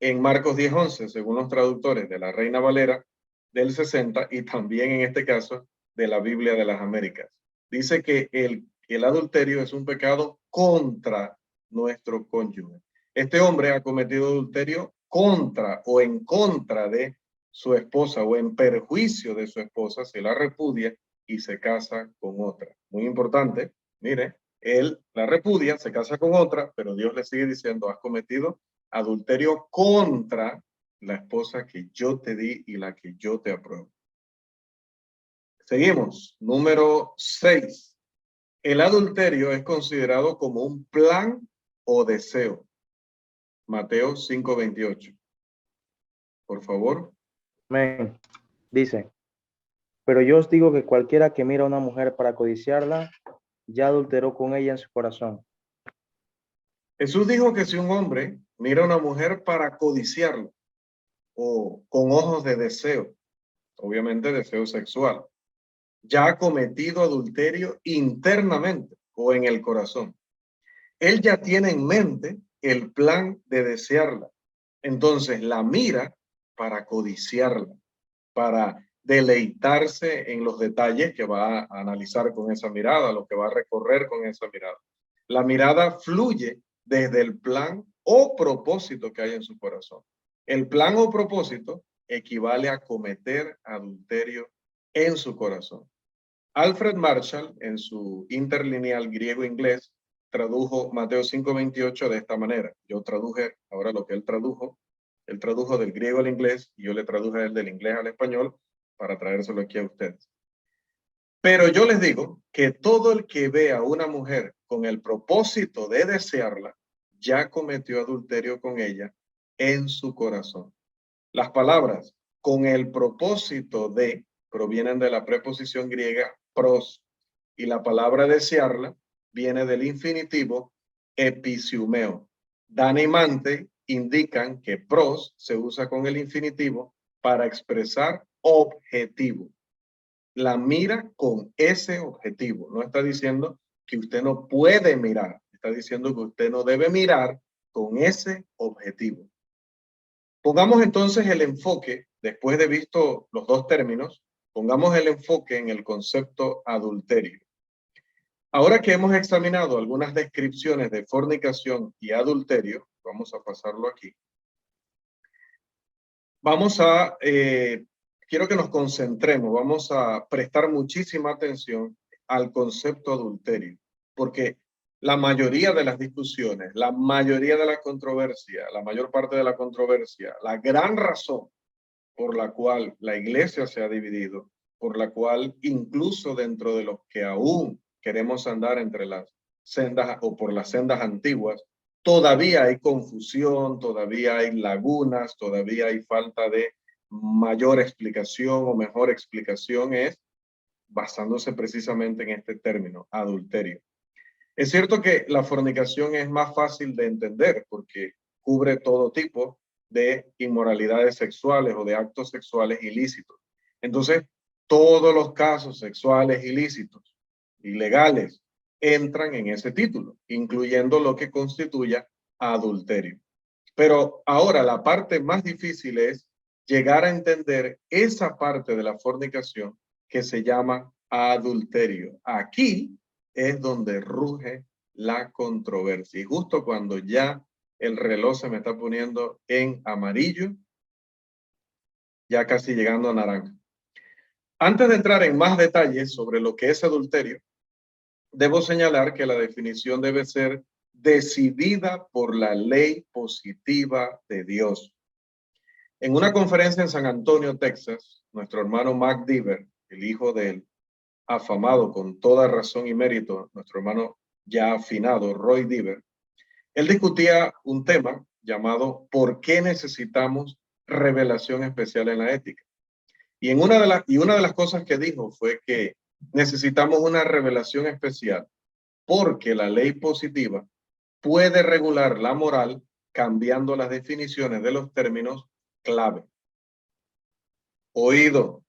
en Marcos 10:11, según los traductores de la Reina Valera del 60 y también en este caso de la Biblia de las Américas. Dice que el adulterio es un pecado contra nuestro cónyuge. Este hombre ha cometido adulterio contra o en contra de su esposa o en perjuicio de su esposa, se la repudia y se casa con otra. Muy importante, mire, él la repudia, se casa con otra, pero Dios le sigue diciendo, has cometido adulterio contra la esposa que yo te di y la que yo te apruebo. Seguimos. Número 6. El adulterio es considerado como un plan o deseo. Mateo 5:28. Por favor. Amén. Dice, pero yo os digo que cualquiera que mira a una mujer para codiciarla, ya adulteró con ella en su corazón. Jesús dijo que si un hombre mira a una mujer para codiciarla o con ojos de deseo, obviamente deseo sexual, ya ha cometido adulterio internamente o en el corazón. Él ya tiene en mente el plan de desearla. Entonces la mira para codiciarla, para deleitarse en los detalles que va a analizar con esa mirada, lo que va a recorrer con esa mirada. La mirada fluye desde el plan o propósito que hay en su corazón. El plan o propósito equivale a cometer adulterio en su corazón. Alfred Marshall, en su interlineal griego-inglés, tradujo Mateo 5:28 de esta manera. Yo traduje ahora lo que él tradujo del griego al inglés y yo le traduje del inglés al español para traérselo aquí a ustedes. Pero yo les digo que todo el que ve a una mujer con el propósito de desearla, ya cometió adulterio con ella en su corazón. Las palabras con el propósito de provienen de la preposición griega pros y la palabra desearla viene del infinitivo episiumeo. Dana y Mante indican que pros se usa con el infinitivo para expresar objetivo. La mira con ese objetivo. No está diciendo que usted no puede mirar, está diciendo que usted no debe mirar con ese objetivo. Pongamos entonces el enfoque, después de visto los dos términos, pongamos el enfoque en el concepto adulterio. Ahora que hemos examinado algunas descripciones de fornicación y adulterio, vamos a pasarlo aquí. Quiero que nos concentremos, vamos a prestar muchísima atención al concepto adulterio, porque la mayoría de las discusiones, la mayoría de la controversia, la mayor parte de la controversia, la gran razón por la cual la iglesia se ha dividido, por la cual incluso dentro de los que aún queremos andar entre las sendas o por las sendas antiguas, todavía hay confusión, todavía hay lagunas, todavía hay falta de mayor explicación o mejor explicación, es basándose precisamente en este término, adulterio. Es cierto que la fornicación es más fácil de entender porque cubre todo tipo de inmoralidades sexuales o de actos sexuales ilícitos. Entonces, todos los casos sexuales ilícitos, ilegales, entran en ese título, incluyendo lo que constituya adulterio. Pero ahora la parte más difícil es llegar a entender esa parte de la fornicación que se llama adulterio. Aquí es donde ruge la controversia. Y justo cuando ya el reloj se me está poniendo en amarillo, ya casi llegando a naranja. Antes de entrar en más detalles sobre lo que es adulterio, debo señalar que la definición debe ser decidida por la ley positiva de Dios. En una conferencia en San Antonio, Texas, nuestro hermano Mac Diver, el hijo de él, afamado con toda razón y mérito, nuestro hermano ya afinado, Roy Diver, él discutía un tema llamado ¿por qué necesitamos revelación especial en la ética? Y una de las cosas que dijo fue que necesitamos una revelación especial porque la ley positiva puede regular la moral cambiando las definiciones de los términos clave. Oído.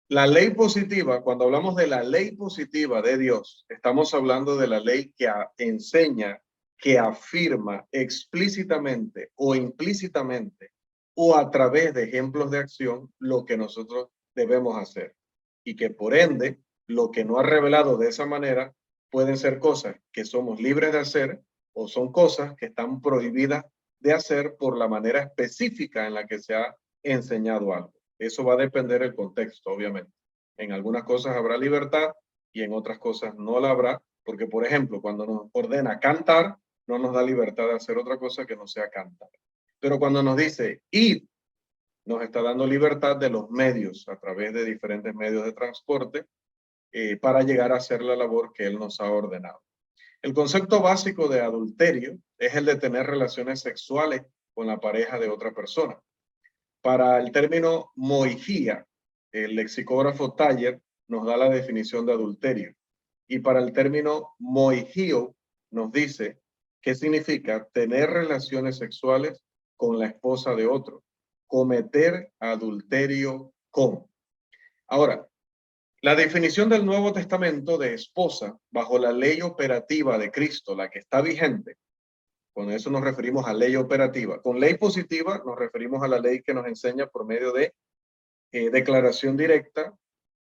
La ley positiva, cuando hablamos de la ley positiva de Dios, estamos hablando de la ley que enseña, que afirma explícitamente o implícitamente o a través de ejemplos de acción lo que nosotros debemos hacer. Y que por ende, lo que no ha revelado de esa manera pueden ser cosas que somos libres de hacer o son cosas que están prohibidas de hacer por la manera específica en la que se ha enseñado algo. Eso va a depender del contexto, obviamente. En algunas cosas habrá libertad y en otras cosas no la habrá, porque, por ejemplo, cuando nos ordena cantar, no nos da libertad de hacer otra cosa que no sea cantar. Pero cuando nos dice ir, nos está dando libertad de los medios, a través de diferentes medios de transporte, para llegar a hacer la labor que Él nos ha ordenado. El concepto básico de adulterio es el de tener relaciones sexuales con la pareja de otra persona. Para el término moigía, el lexicógrafo Taller nos da la definición de adulterio. Y para el término moigío nos dice qué significa tener relaciones sexuales con la esposa de otro, cometer adulterio con. Ahora, la definición del Nuevo Testamento de esposa bajo la ley operativa de Cristo, la que está vigente, con eso nos referimos a ley operativa. Con ley positiva nos referimos a la ley que nos enseña por medio de declaración directa,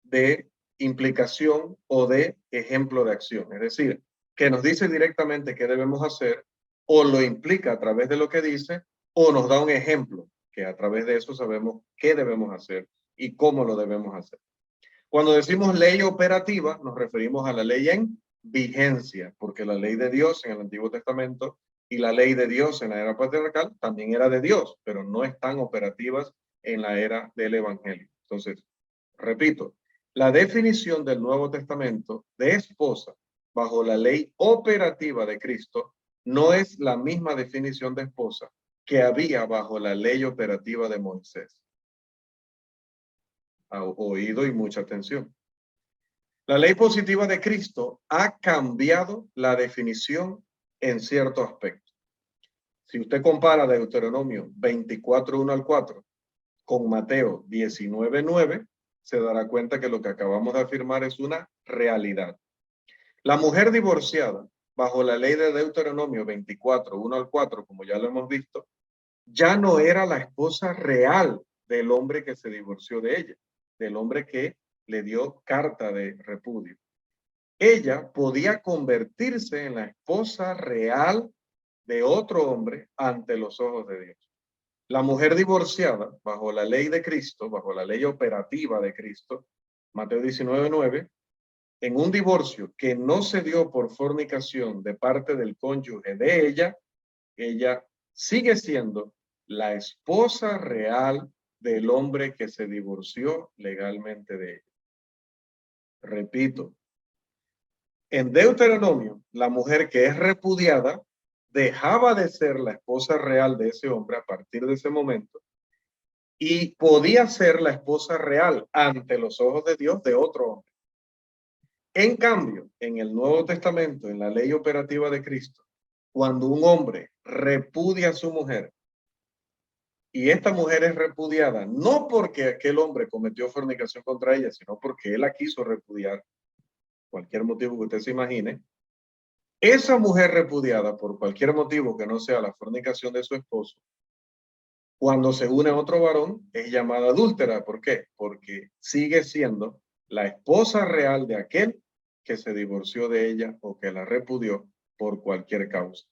de implicación o de ejemplo de acción. Es decir, que nos dice directamente qué debemos hacer o lo implica a través de lo que dice o nos da un ejemplo que a través de eso sabemos qué debemos hacer y cómo lo debemos hacer. Cuando decimos ley operativa nos referimos a la ley en vigencia, porque la ley de Dios en el Antiguo Testamento y la ley de Dios en la era patriarcal también era de Dios, pero no están operativas en la era del Evangelio. Entonces, repito, la definición del Nuevo Testamento de esposa bajo la ley operativa de Cristo no es la misma definición de esposa que había bajo la ley operativa de Moisés. Ha oído y mucha atención. La ley positiva de Cristo ha cambiado la definición en cierto aspecto. Si usted compara Deuteronomio 24, 1 al 4 con Mateo 19, 9, se dará cuenta que lo que acabamos de afirmar es una realidad. La mujer divorciada, bajo la ley de Deuteronomio 24, 1 al 4, como ya lo hemos visto, ya no era la esposa real del hombre que se divorció de ella, del hombre que le dio carta de repudio. Ella podía convertirse en la esposa real de otro hombre ante los ojos de Dios. La mujer divorciada, bajo la ley de Cristo, bajo la ley operativa de Cristo, Mateo 19, 9, en un divorcio que no se dio por fornicación de parte del cónyuge de ella, ella sigue siendo la esposa real del hombre que se divorció legalmente de ella. Repito, en Deuteronomio, la mujer que es repudiada dejaba de ser la esposa real de ese hombre a partir de ese momento y podía ser la esposa real ante los ojos de Dios de otro hombre. En cambio, en el Nuevo Testamento, en la ley operativa de Cristo, cuando un hombre repudia a su mujer y esta mujer es repudiada, no porque aquel hombre cometió fornicación contra ella, sino porque él la quiso repudiar, cualquier motivo que usted se imagine, esa mujer repudiada por cualquier motivo que no sea la fornicación de su esposo, cuando se une a otro varón, es llamada adúltera. ¿Por qué? Porque sigue siendo la esposa real de aquel que se divorció de ella o que la repudió por cualquier causa.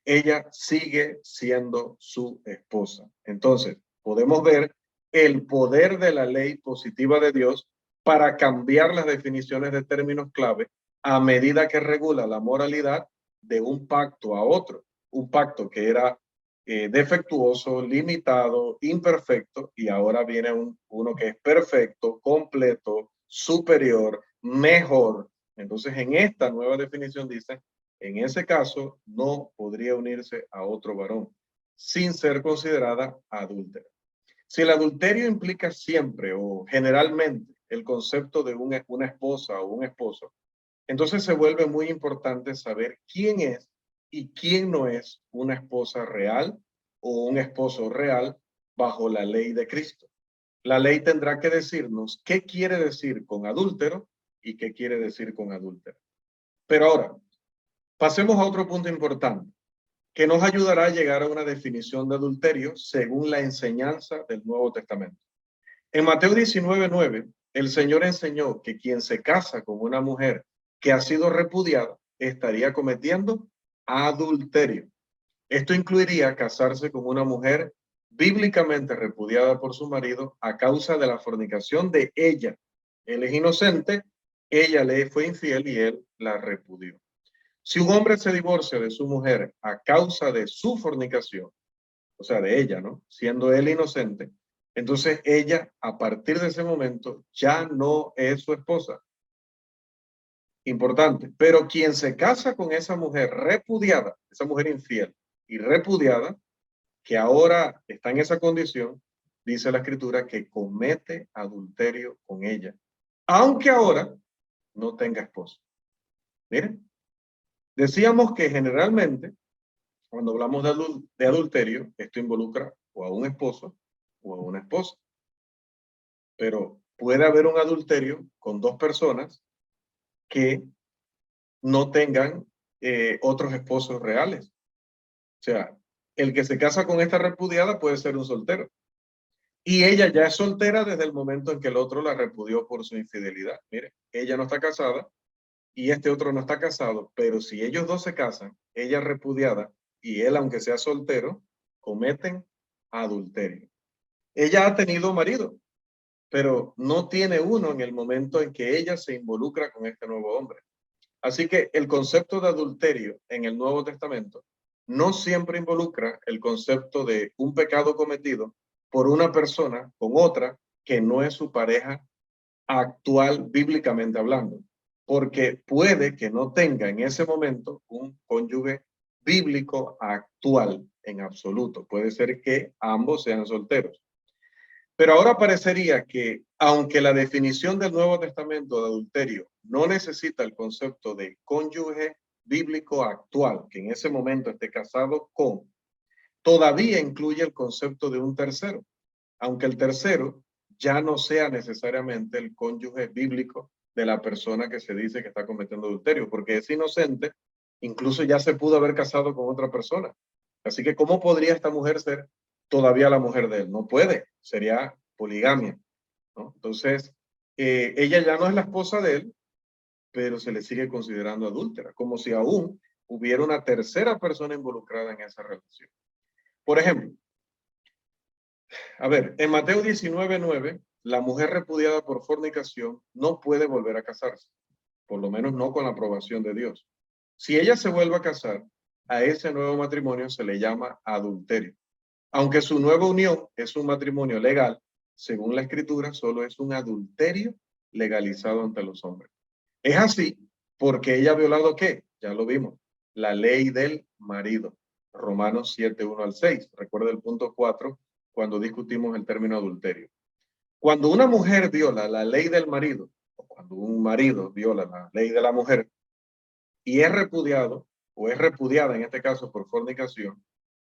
Ella sigue siendo su esposa. Entonces, podemos ver el poder de la ley positiva de Dios para cambiar las definiciones de términos clave a medida que regula la moralidad de un pacto a otro. Un pacto que era defectuoso, limitado, imperfecto, y ahora viene uno que es perfecto, completo, superior, mejor. Entonces, en esta nueva definición dice, en ese caso no podría unirse a otro varón sin ser considerada adúltera. Si el adulterio implica siempre o generalmente el concepto de una esposa o un esposo, entonces se vuelve muy importante saber quién es y quién no es una esposa real o un esposo real bajo la ley de Cristo. La ley tendrá que decirnos qué quiere decir con adúltero y qué quiere decir con adúltera. Pero ahora, pasemos a otro punto importante que nos ayudará a llegar a una definición de adulterio según la enseñanza del Nuevo Testamento. En Mateo 19:9, el Señor enseñó que quien se casa con una mujer que ha sido repudiada estaría cometiendo adulterio. Esto incluiría casarse con una mujer bíblicamente repudiada por su marido a causa de la fornicación de ella. Él es inocente, ella le fue infiel y él la repudió. Si un hombre se divorcia de su mujer a causa de su fornicación, o sea, de ella, ¿no? Siendo él inocente, entonces ella, a partir de ese momento, ya no es su esposa. Importante. Pero quien se casa con esa mujer repudiada, esa mujer infiel y repudiada, que ahora está en esa condición, dice la escritura que comete adulterio con ella, aunque ahora no tenga esposo. Miren, decíamos que generalmente cuando hablamos de adulterio, esto involucra o a un esposo o a una esposa. Pero puede haber un adulterio con dos personas que no tengan otros esposos reales. O sea, el que se casa con esta repudiada puede ser un soltero. Y ella ya es soltera desde el momento en que el otro la repudió por su infidelidad. Mire, ella no está casada y este otro no está casado, pero si ellos dos se casan, ella repudiada y él, aunque sea soltero, cometen adulterio. Ella ha tenido marido, pero no tiene uno en el momento en que ella se involucra con este nuevo hombre. Así que el concepto de adulterio en el Nuevo Testamento no siempre involucra el concepto de un pecado cometido por una persona con otra que no es su pareja actual bíblicamente hablando, porque puede que no tenga en ese momento un cónyuge bíblico actual en absoluto. Puede ser que ambos sean solteros. Pero ahora parecería que, aunque la definición del Nuevo Testamento de adulterio no necesita el concepto de cónyuge bíblico actual, que en ese momento esté casado con, todavía incluye el concepto de un tercero, aunque el tercero ya no sea necesariamente el cónyuge bíblico de la persona que se dice que está cometiendo adulterio, porque es inocente, incluso ya se pudo haber casado con otra persona. Así que, ¿cómo podría esta mujer ser todavía la mujer de él? No puede, sería poligamia, ¿no? Entonces, ella ya no es la esposa de él, pero se le sigue considerando adúltera, como si aún hubiera una tercera persona involucrada en esa relación. Por ejemplo, a ver, en Mateo 19:9, la mujer repudiada por fornicación no puede volver a casarse, por lo menos no con la aprobación de Dios. Si ella se vuelve a casar, a ese nuevo matrimonio se le llama adulterio. Aunque su nueva unión es un matrimonio legal, según la escritura, solo es un adulterio legalizado ante los hombres. Es así porque ella ha violado ¿qué? Ya lo vimos, la ley del marido. Romanos 7:1-6. Recuerda el punto 4 cuando discutimos el término adulterio. Cuando una mujer viola la ley del marido, o cuando un marido viola la ley de la mujer y es repudiado, o es repudiada en este caso por fornicación,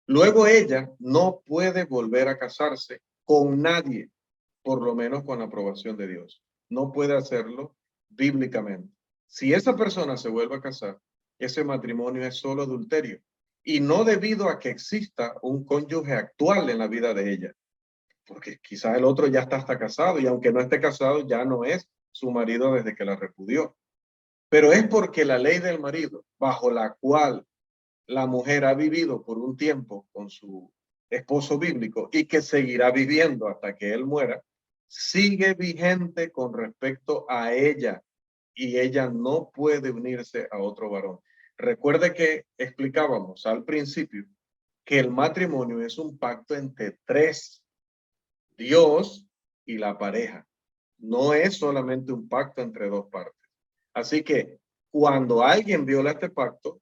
luego ella no puede volver a casarse con nadie, por lo menos con la aprobación de Dios. No puede hacerlo bíblicamente. Si esa persona se vuelve a casar, ese matrimonio es solo adulterio y no debido a que exista un cónyuge actual en la vida de ella, porque quizás el otro ya está hasta casado y aunque no esté casado ya no es su marido desde que la repudió. Pero es porque la ley del marido, bajo la cual la mujer ha vivido por un tiempo con su esposo bíblico y que seguirá viviendo hasta que él muera, sigue vigente con respecto a ella y ella no puede unirse a otro varón. Recuerde que explicábamos al principio que el matrimonio es un pacto entre tres, Dios y la pareja. No es solamente un pacto entre dos partes. Así que cuando alguien viola este pacto,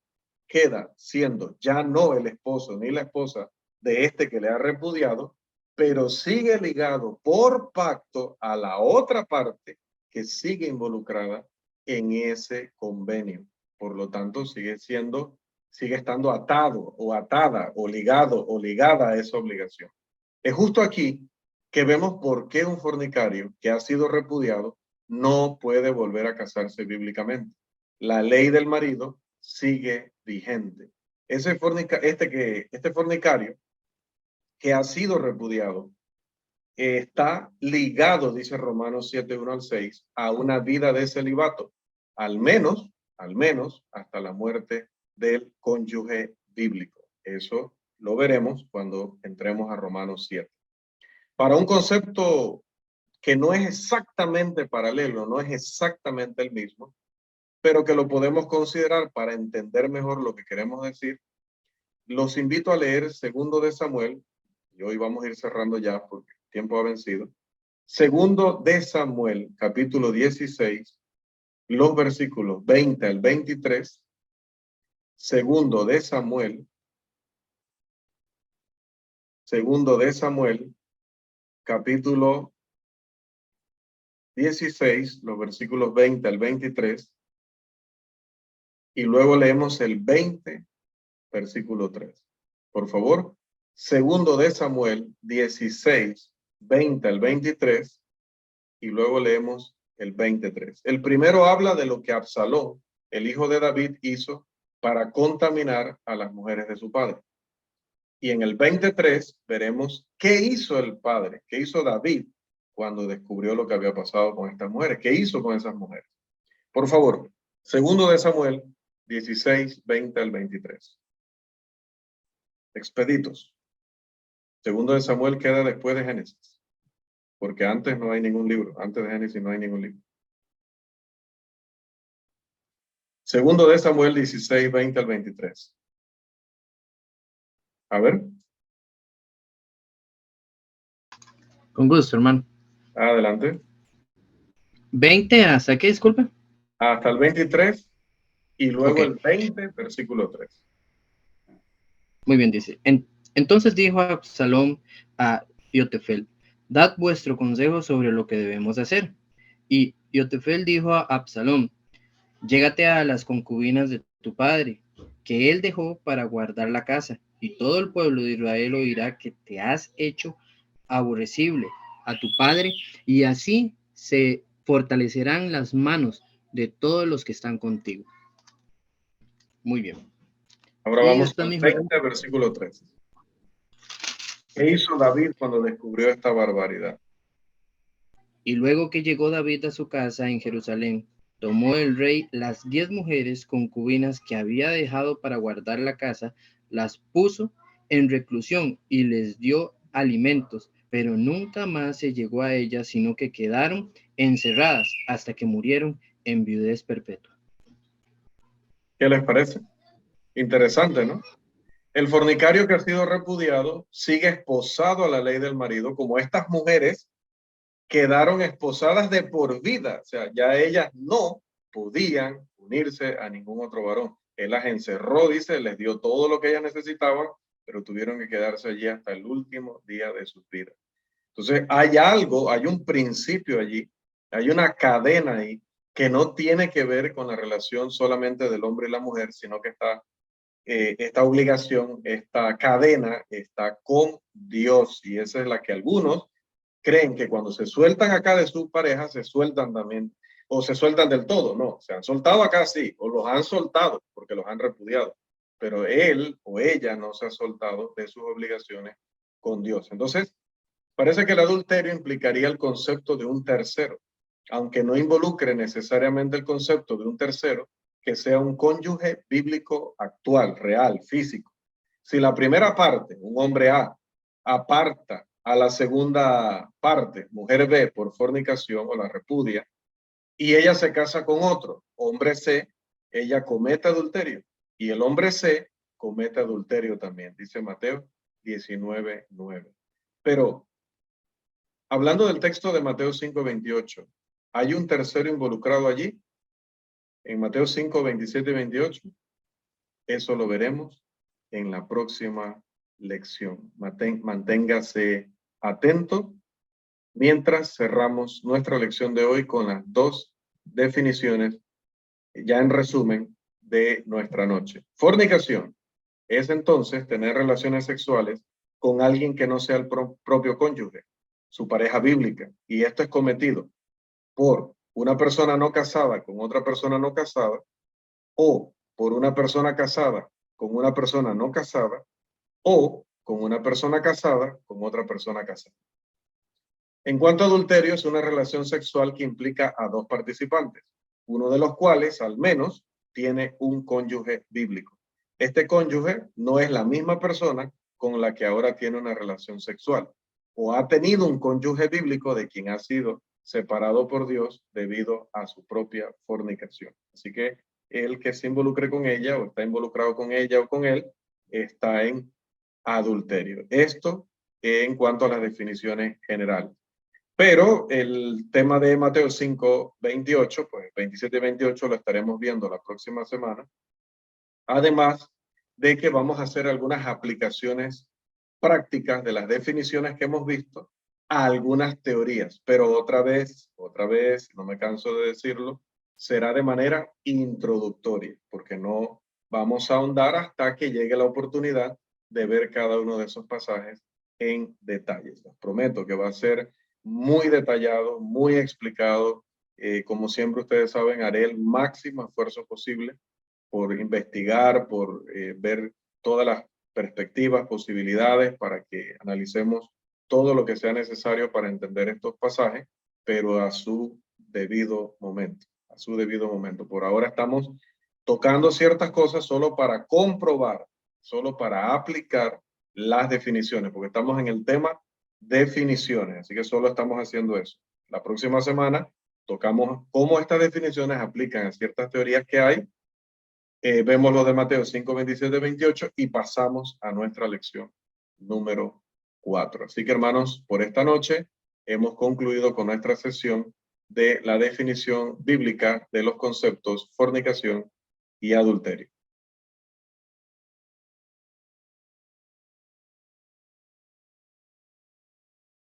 queda siendo ya no el esposo ni la esposa de este que le ha repudiado, pero sigue ligado por pacto a la otra parte que sigue involucrada en ese convenio. Por lo tanto, sigue estando atado o atada o ligado o ligada a esa obligación. Es justo aquí que vemos por qué un fornicario que ha sido repudiado no puede volver a casarse bíblicamente. La ley del marido sigue vigente. Este fornicario que ha sido repudiado está ligado, dice Romanos 7, 1 al 6, a una vida de celibato, al menos hasta la muerte del cónyuge bíblico. Eso lo veremos cuando entremos a Romanos 7. Para un concepto que no es exactamente paralelo, no es exactamente el mismo, pero que lo podemos considerar para entender mejor lo que queremos decir, los invito a leer Segundo de Samuel, y hoy vamos a ir cerrando ya porque el tiempo ha vencido. Segundo de Samuel, capítulo 16, los versículos 20 al 23. Segundo de Samuel, capítulo 16, los versículos 20 al 23. Y luego leemos el 20, versículo 3. Por favor, Segundo de Samuel 16, 20 al 23, y luego leemos el 23. El primero habla de lo que Absalón, el hijo de David, hizo para contaminar a las mujeres de su padre. Y en el 23 veremos qué hizo el padre, qué hizo David cuando descubrió lo que había pasado con estas mujeres, qué hizo con esas mujeres. Por favor, Segundo de Samuel 16, 20 al 23. Expeditos. Segundo de Samuel queda después de Génesis, porque antes no hay ningún libro, antes de Génesis no hay ningún libro. Segundo de Samuel 16, 20 al 23. A ver. Con gusto, hermano. Adelante. 20 hasta qué, disculpe. Hasta el 23 y luego Ok. el 20, versículo 3. Muy bien, dice. Entonces dijo Absalón a Iotefel, dad vuestro consejo sobre lo que debemos hacer. Y Iotefel dijo a Absalón, llégate a las concubinas de tu padre, que él dejó para guardar la casa, y todo el pueblo de Israel oirá que te has hecho aborrecible a tu padre, y así se fortalecerán las manos de todos los que están contigo. Muy bien. Ahora Y vamos esta al misma... 20, versículo 3. ¿Qué hizo David cuando descubrió esta barbaridad? Y luego que llegó David a su casa en Jerusalén, tomó el rey las 10 mujeres concubinas que había dejado para guardar la casa, las puso en reclusión y les dio alimentos, pero nunca más se llegó a ellas, sino que quedaron encerradas hasta que murieron en viudez perpetua. ¿Qué les parece? Interesante, ¿no? El fornicario que ha sido repudiado sigue esposado a la ley del marido, como estas mujeres quedaron esposadas de por vida. O sea, ya ellas no podían unirse a ningún otro varón. Él las encerró, dice, les dio todo lo que ellas necesitaban, pero tuvieron que quedarse allí hasta el último día de sus vidas. Entonces, hay algo, hay un principio allí, hay una cadena ahí que no tiene que ver con la relación solamente del hombre y la mujer, sino que esta obligación, esta cadena está con Dios, y esa es la que algunos creen que cuando se sueltan acá de su pareja, se sueltan también, o se sueltan del todo. No, se han soltado acá sí, o los han soltado porque los han repudiado, pero él o ella no se ha soltado de sus obligaciones con Dios. Entonces, parece que el adulterio implicaría el concepto de un tercero, aunque no involucre necesariamente el concepto de un tercero que sea un cónyuge bíblico actual, real, físico. Si la primera parte, un hombre A, aparta a la segunda parte, mujer B, por fornicación o la repudia, y ella se casa con otro, hombre C, ella comete adulterio, y el hombre C comete adulterio también, dice Mateo 19:9. Pero Hablando del texto de Mateo 5:28, ¿hay un tercero involucrado allí? En Mateo 5:27 y 28. Eso lo veremos en la próxima lección. Manténgase atento mientras cerramos nuestra lección de hoy con las dos definiciones, ya en resumen, de nuestra noche. Fornicación es entonces tener relaciones sexuales con alguien que no sea el propio cónyuge, su pareja bíblica, y esto es cometido por una persona no casada con otra persona no casada, o por una persona casada con una persona no casada, o con una persona casada con otra persona casada. En cuanto a adulterio, es una relación sexual que implica a dos participantes, uno de los cuales, al menos, tiene un cónyuge bíblico. Este cónyuge no es la misma persona con la que ahora tiene una relación sexual, o ha tenido un cónyuge bíblico de quien ha sido separado por Dios debido a su propia fornicación. Así que el que se involucre con ella o está involucrado con ella o con él está en adulterio. Esto en cuanto a las definiciones generales. Pero el tema de Mateo 5:28, pues 27 y 28 lo estaremos viendo la próxima semana. Además de que vamos a hacer algunas aplicaciones prácticas de las definiciones que hemos visto a algunas teorías. Pero otra vez, no me canso de decirlo, será de manera introductoria, porque no vamos a ahondar hasta que llegue la oportunidad de ver cada uno de esos pasajes en detalles. Les prometo que va a ser muy detallado, muy explicado. Como siempre ustedes saben, haré el máximo esfuerzo posible por investigar, por ver todas las perspectivas, posibilidades, para que analicemos todo lo que sea necesario para entender estos pasajes, pero a su debido momento, a su debido momento. Por ahora estamos tocando ciertas cosas solo para comprobar, solo para aplicar las definiciones, porque estamos en el tema definiciones, así que solo estamos haciendo eso. La próxima semana tocamos cómo estas definiciones aplican a ciertas teorías que hay. Vemos lo de Mateo 5, 27, 28 y pasamos a nuestra lección número 4. Así que, hermanos, por esta noche hemos concluido con nuestra sesión de la definición bíblica de los conceptos fornicación y adulterio.